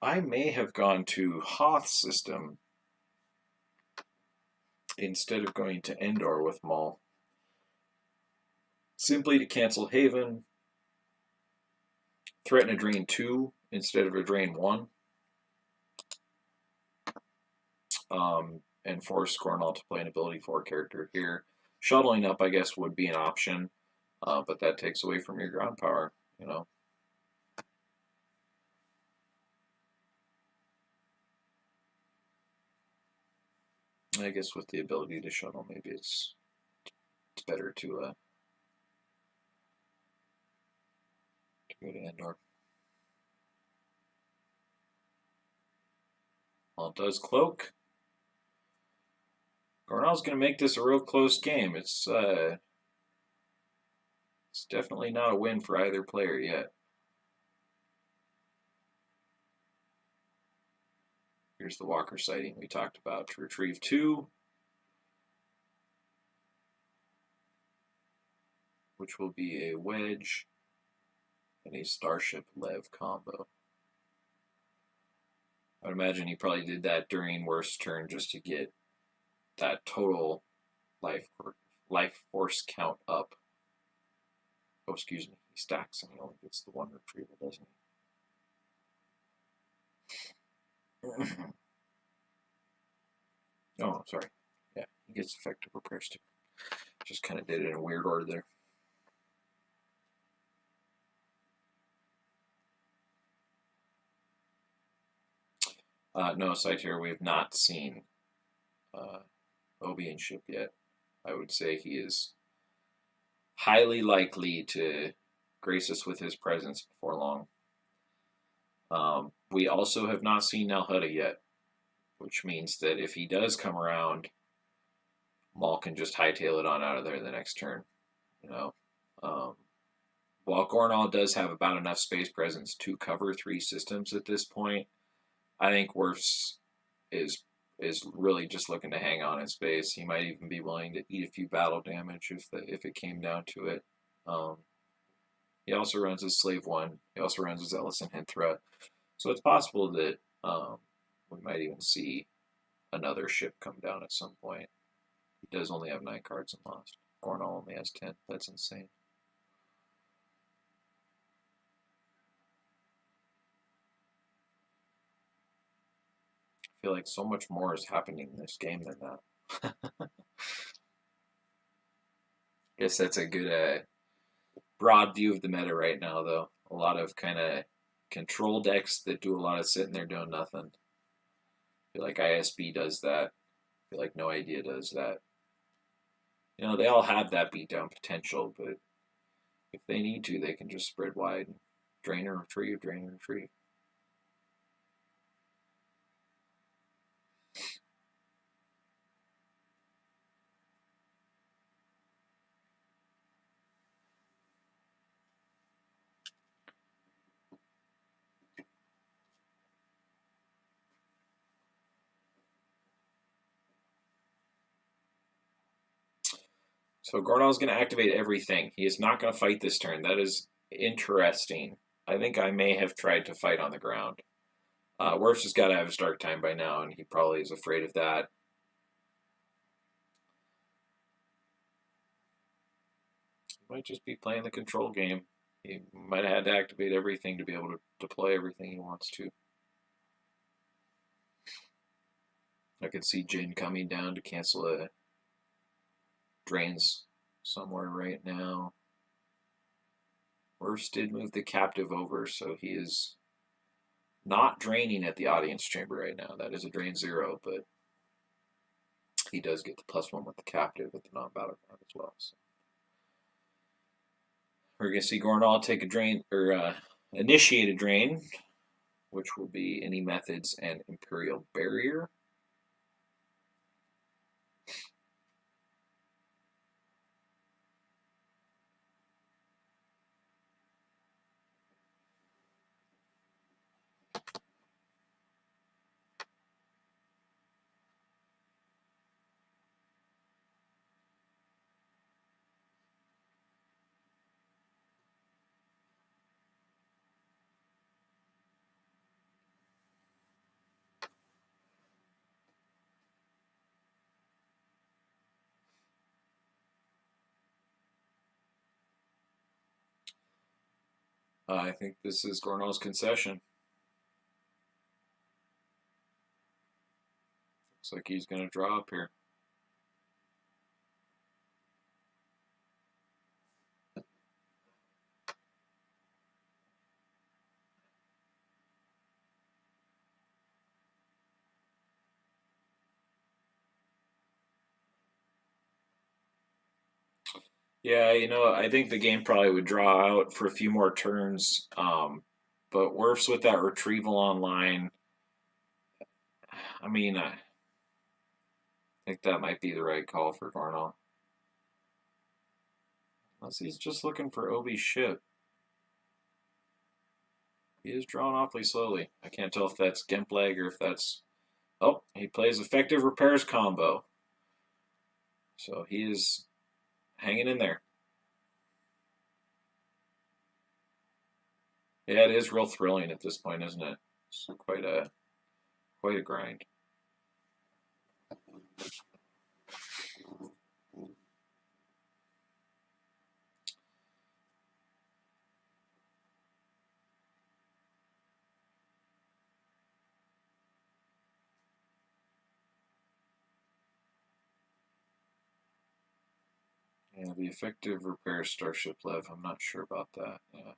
I may have gone to Hoth's system instead of going to Endor with Maul. Simply to cancel Haven, threaten a drain 2 instead of a drain 1, and force Gornall to play an ability 4 character here. Shuttling up, I guess, would be an option, but that takes away from your ground power, you know. I guess with the ability to shuttle, maybe it's better to go to Endor. Well, it does Cloak. Gornall's going to make this a real close game. It's definitely not a win for either player yet. Here's the Walker sighting we talked about to retrieve 2, which will be a Wedge and a Starship Lev combo. I would imagine he probably did that during Wirfs' turn just to get that total life force count up. Oh, excuse me. He stacks and he only gets the 1 retrieval, doesn't he? Oh, sorry. Yeah, he gets effective repairs too. Just kind of did it in a weird order there. No, site here we have not seen Obian ship yet. I would say he is highly likely to grace us with his presence before long. We also have not seen Nalhutta yet, which means that if he does come around, Maul can just hightail it on out of there the next turn. You know, while Gornall does have about enough space presence to cover 3 systems at this point, I think Wirfs is really just looking to hang on in space. He might even be willing to eat a few battle damage if it came down to it. He also runs his Slave 1. He also runs his Ellison Hinthra. So it's possible that we might even see another ship come down at some point. He does only have 9 cards in Lost. Gornall only has 10. That's insane. I feel like so much more is happening in this game than that. Guess that's a good broad view of the meta right now, though. A lot of kind of control decks that do a lot of sitting there doing nothing. I feel like ISB does that. I feel like No Idea does that. You know, they all have that beatdown potential, but if they need to, they can just spread wide. Drain and retrieve, drain and retrieve. So Gornall's going to activate everything. He is not going to fight this turn. That is interesting. I think I may have tried to fight on the ground. Wirfs has got to have his dark time by now, and he probably is afraid of that. He might just be playing the control game. He might have had to activate everything to be able to deploy everything he wants to. I can see Jin coming down to cancel a drains somewhere right now. Wirfs did move the captive over, so he is not draining at the audience chamber right now. That is a drain 0, but he does get the +1 with the captive at the non-battleground as well. So we're going to see Gornall take a drain, or initiate a drain, which will be any methods and Imperial Barrier. I think this is Gornall's concession. Looks like he's going to draw up here. Yeah, you know, I think the game probably would draw out for a few more turns. But Wirfs with that retrieval online, I mean, I think that might be the right call for Gornall. Unless he's just looking for Obi's ship. He is drawn awfully slowly. I can't tell if that's Gimp leg or if that's... Oh, he plays effective repairs combo. So he is hanging in there. Yeah, it is real thrilling at this point, isn't it? It's quite a grind. Yeah, the effective repair Starship Lev, I'm not sure about that. Yeah.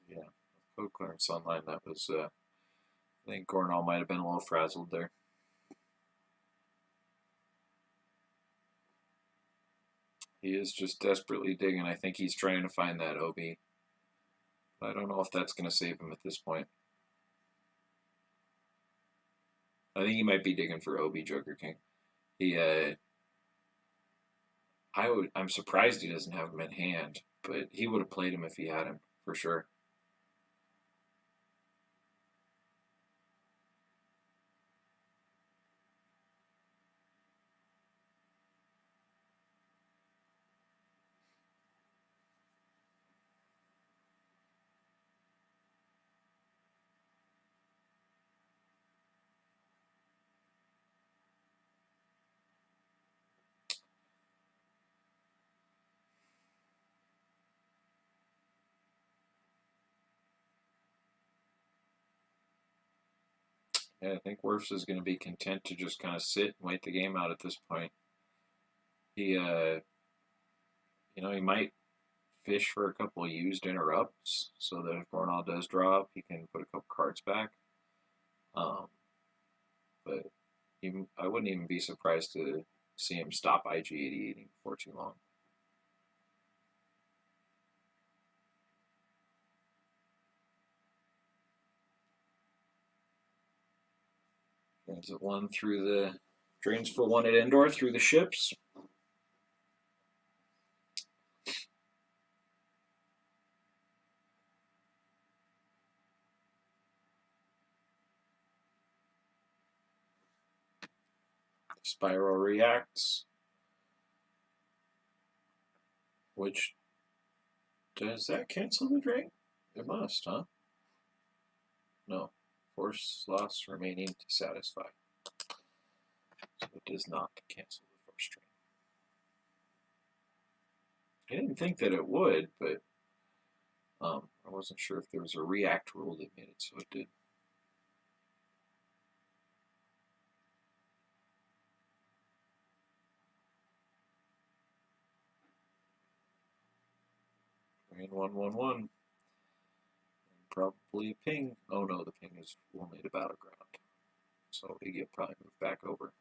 Yeah, code clearance online, that was, I think Gornall might have been a little frazzled there. He is just desperately digging. I think he's trying to find that Obi. I don't know if that's going to save him at this point. I think he might be digging for Obi Joker King. I'm surprised he doesn't have him in hand, but he would have played him if he had him, for sure. Yeah, I think Wirfs is going to be content to just kind of sit and wait the game out at this point. He, he might fish for a couple of used interrupts so that if Gornall does draw up, he can put a couple cards back. But I wouldn't even be surprised to see him stop IG-88 before too long. Drains at 1 through the... Drains for 1 at Endor through the ships. Spiral reacts. Which, does that cancel the drain? It must, huh? No. Force loss remaining to satisfy. So it does not cancel the force drain. I didn't think that it would, but I wasn't sure if there was a react rule that made it so it did. Drain 111. Probably a ping. Oh no, the ping is only the battleground. So Iggy will probably move back over.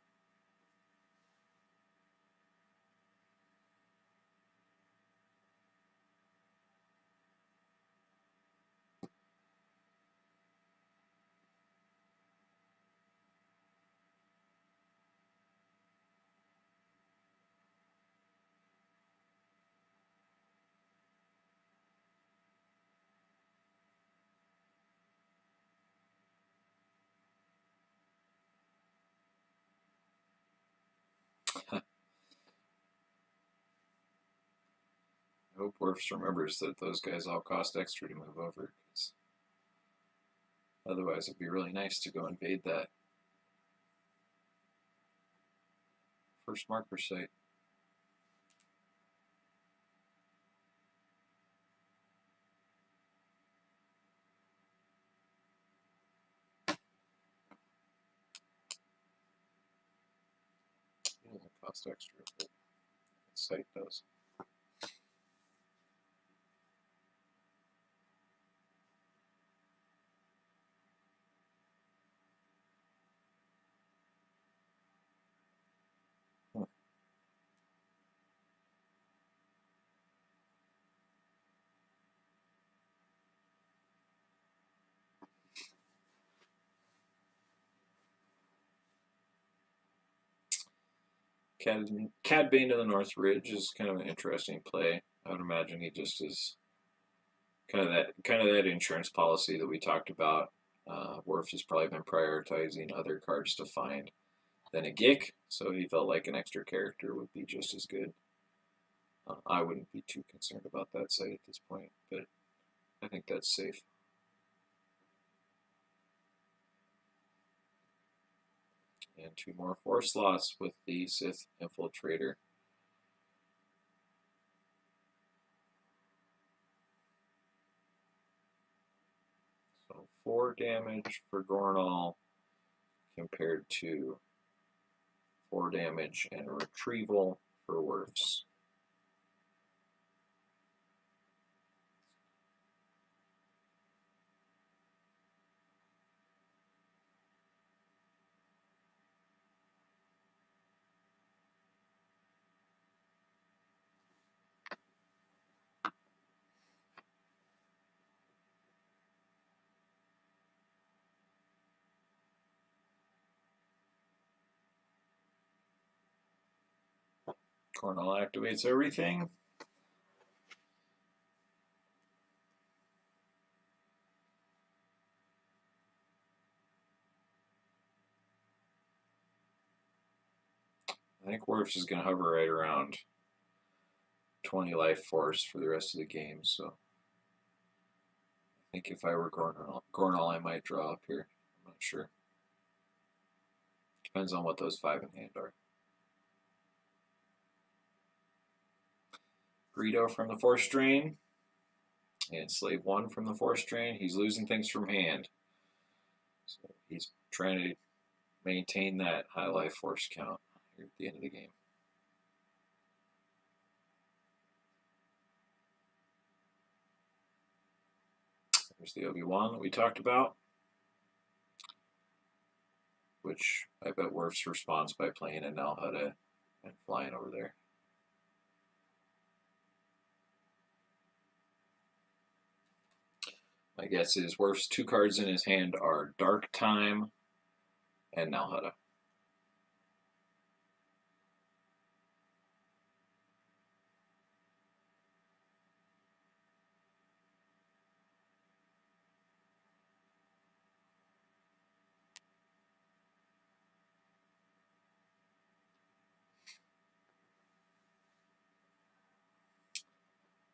I hope Wirfs remembers that those guys all cost extra to move over, because otherwise it'd be really nice to go invade that first marker site. It doesn't cost extra, but the site does. Cad Bane to the North Ridge is kind of an interesting play. I would imagine he just is kind of that insurance policy that we talked about. Wirfs has probably been prioritizing other cards to find than a Gick, so he felt like an extra character would be just as good. I wouldn't be too concerned about that site at this point, but I think that's safe. And 2 more force slots with the Sith Infiltrator. So 4 damage for Gornall compared to 4 damage and retrieval for Wirfs. Gornall activates everything. I think Wirfs is going to hover right around 20 life force for the rest of the game, so I think if I were Gornall, I might draw up here. I'm not sure. Depends on what those 5 in hand are. Greedo from the force drain, and Slave 1 from the force drain. He's losing things from hand, so he's trying to maintain that high life force count here at the end of the game. There's the Obi-Wan that we talked about, which I bet Wirfs responds by playing a Nalhutta and flying over there. My guess is Wirfs' 2 cards in his hand are Dark Time and Nalhutta.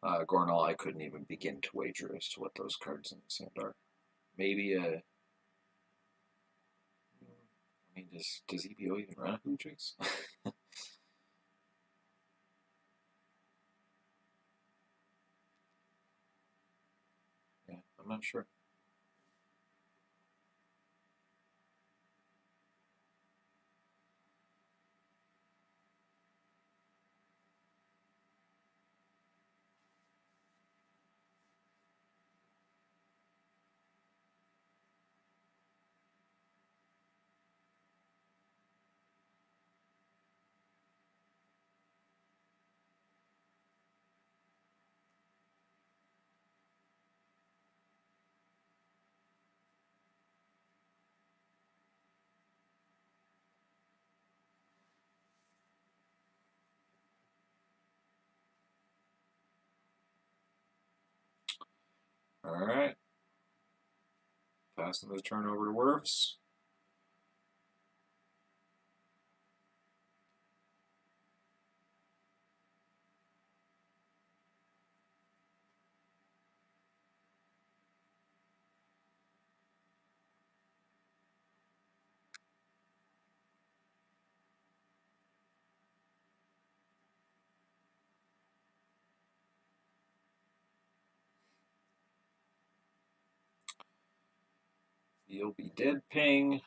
Gornall, I couldn't even begin to wager as to what those cards in this hand are. Maybe a. I mean, does EBO even run a Hootrix? Yeah, I'm not sure. All right. Passing the turn over to Wirfs. You'll be dead ping.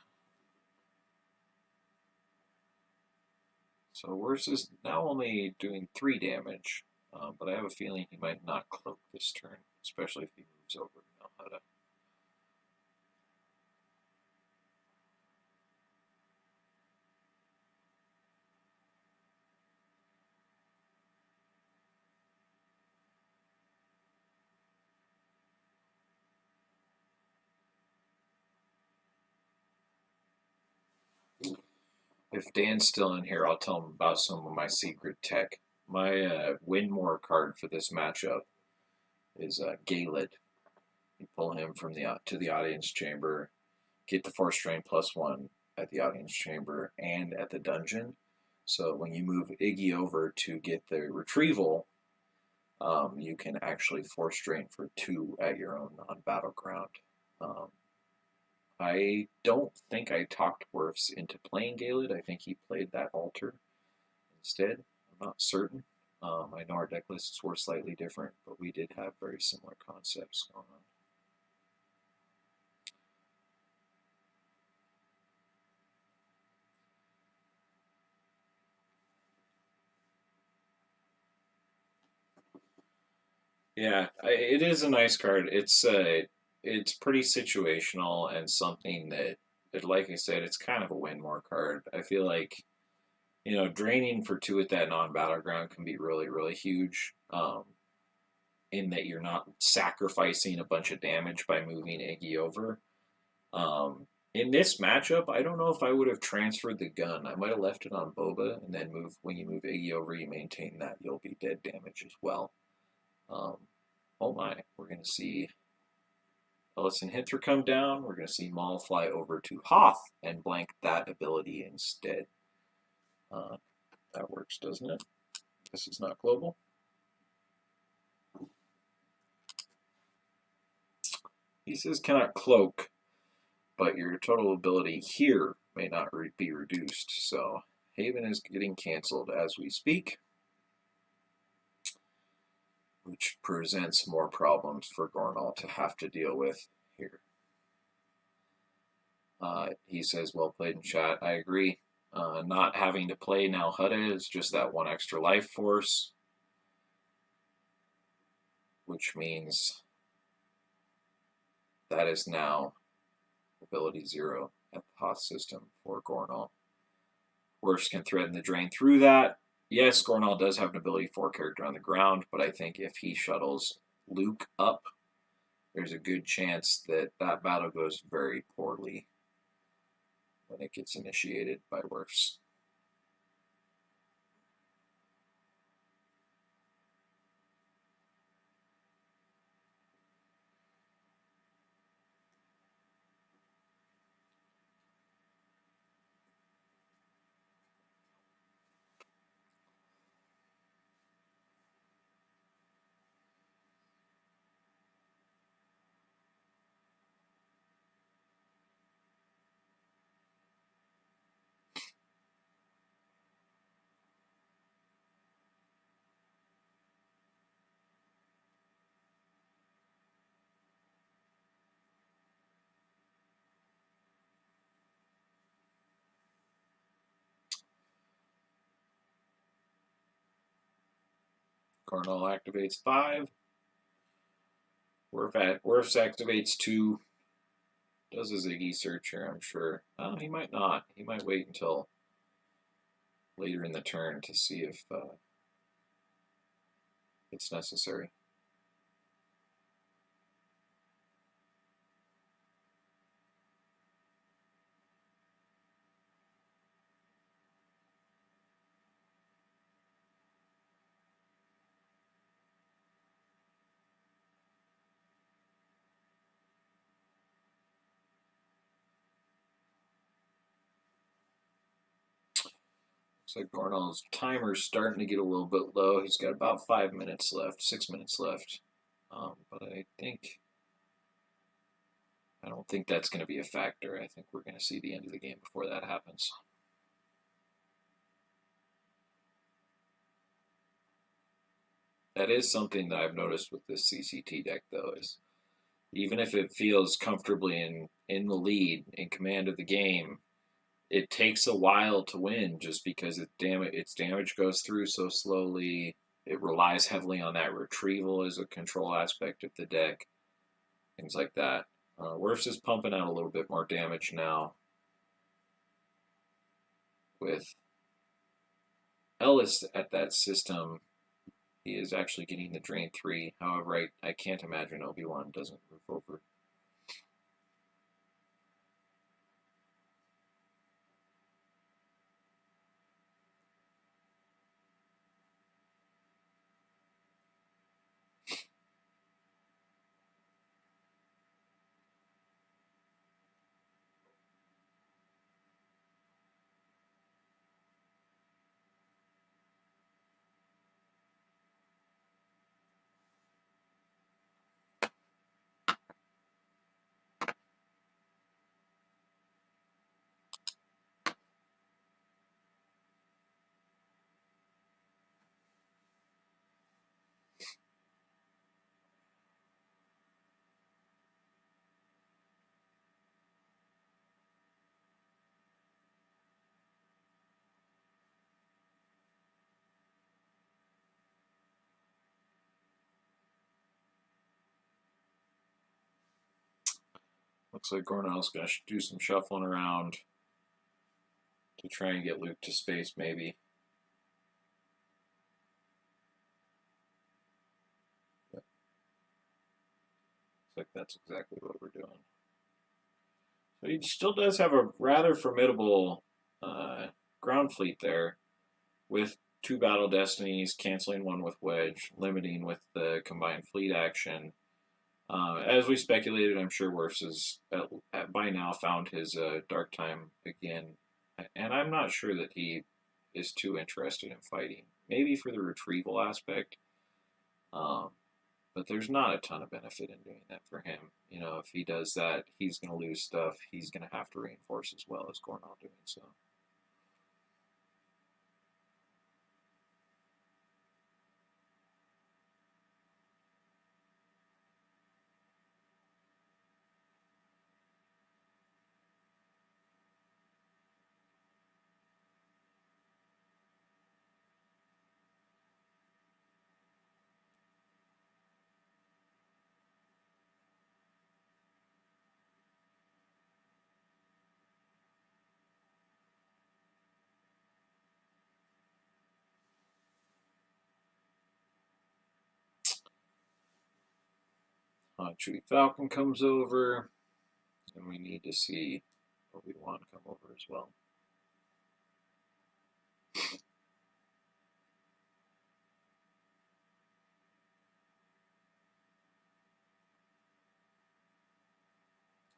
So Wirfs is now only doing 3 damage, but I have a feeling he might not cloak this turn, especially if he moves over to Malhutta. If Dan's still in here, I'll tell him about some of my secret tech. My win more card for this matchup is Galed. You pull him from to the audience chamber, get the force strain +1 at the audience chamber and at the dungeon. So when you move Iggy over to get the retrieval, you can actually force strain for 2 at your own non-battleground. I don't think I talked Wirfs into playing Galed. I think he played that altar instead. I'm not certain. I know our deck lists were slightly different, but we did have very similar concepts going on. Yeah, it is a nice card. It's pretty situational and something that, like I said, it's kind of a win more card. I feel like, draining for 2 at that non-battleground can be really, really huge. In that you're not sacrificing a bunch of damage by moving Iggy over. In this matchup, I don't know if I would have transferred the gun. I might have left it on Boba and then when you move Iggy over, you maintain that you'll be dead damage as well. Oh my, we're going to see Ellison Hither come down. We're going to see Maul fly over to Hoth and blank that ability instead. That works, doesn't it? This is not global. He says cannot cloak, but your total ability here may not be reduced. So Haven is getting canceled as we speak, which presents more problems for Gornall to have to deal with here. He says, well played in chat. I agree. Not having to play now Hutta is just that 1 extra life force, which means that is now ability 0 at the Hoth system for Gornall. Wirfs can threaten the drain through that. Yes, Gornall does have an ability 4 character on the ground, but I think if he shuttles Luke up, there's a good chance that that battle goes very poorly when it gets initiated by Wirfs. Gornall activates 5. Wirfs activates 2. Does a Ziggy search here, I'm sure. Oh, he might not. He might wait until later in the turn to see if it's necessary. Looks like Gornall's timer's starting to get a little bit low. He's got about 5 minutes left, 6 minutes left. But I don't think that's going to be a factor. I think we're going to see the end of the game before that happens. That is something that I've noticed with this CCT deck, though, is even if it feels comfortably in the lead, in command of the game, it takes a while to win just because its damage goes through so slowly. It relies heavily on that retrieval as a control aspect of the deck, things like that. Wirfs is pumping out a little bit more damage now with Ellis at that system. He is actually getting the Drain 3. However, I can't imagine Obi-Wan doesn't move over. Looks like Gornall's going to do some shuffling around to try and get Luke to space, maybe. Yep. Looks like that's exactly what we're doing. So he still does have a rather formidable ground fleet there with 2 Battle Destinies, canceling 1 with Wedge, limiting with the combined fleet action. As we speculated, I'm sure Wirfs has by now found his dark time again, and I'm not sure that he is too interested in fighting. Maybe for the retrieval aspect, but there's not a ton of benefit in doing that for him. You know, if he does that, he's going to lose stuff. He's going to have to reinforce as well as Gornall doing so. Chewy Falcon comes over, and we need to see Obi-Wan come over as well.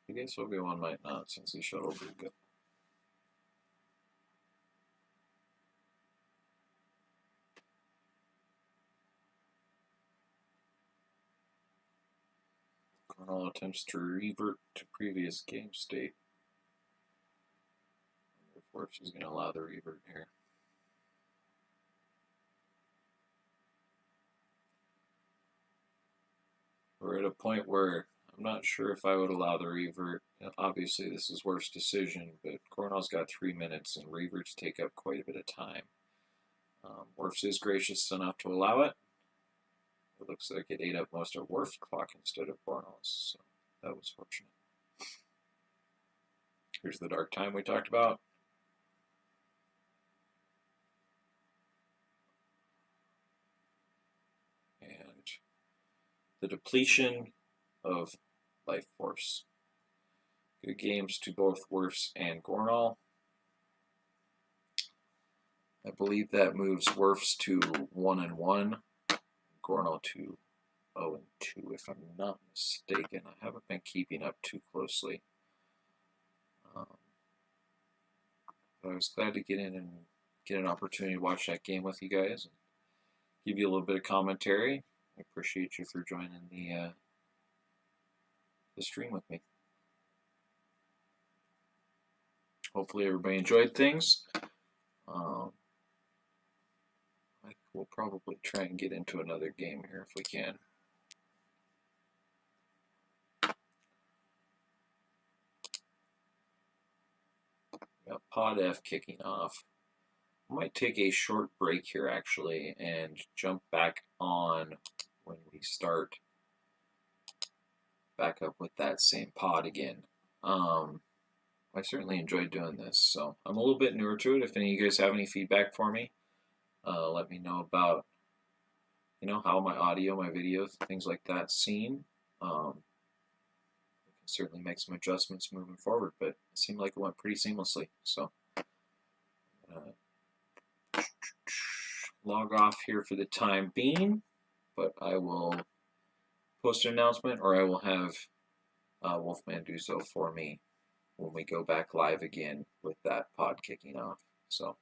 I guess Obi-Wan might not, since he shuttled Luke. Gornall attempts to revert to previous game state. Therefore, if she's going to allow the revert here. We're at a point where I'm not sure if I would allow the revert. Obviously, this is Wirfs' decision, but Gornall's got 3 minutes, and reverts take up quite a bit of time. Wirfs is gracious enough to allow it. It looks like it ate up most of Wirfs' clock instead of Gornall's, so that was fortunate. Here's the dark time we talked about. And the depletion of life force. Good games to both Wirfs and Gornall. I believe that moves Wirfs to 1-1, Gornall to 0-2, if I'm not mistaken. I haven't been keeping up too closely. But I was glad to get in and get an opportunity to watch that game with you guys and give you a little bit of commentary. I appreciate you for joining the stream with me. Hopefully everybody enjoyed things. We'll probably try and get into another game here if we can. Got Pod F kicking off. I might take a short break here actually and jump back on when we start back up with that same pod again. I certainly enjoyed doing this, so I'm a little bit newer to it. If any of you guys have any feedback for me, let me know about, how my audio, my videos, things like that seem. We can certainly make some adjustments moving forward, but it seemed like it went pretty seamlessly. So log off here for the time being, but I will post an announcement, or I will have Wolfman do so for me when we go back live again with that pod kicking off. So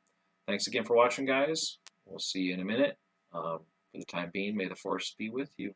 thanks again for watching, guys. We'll see you in a minute. For the time being, may the force be with you.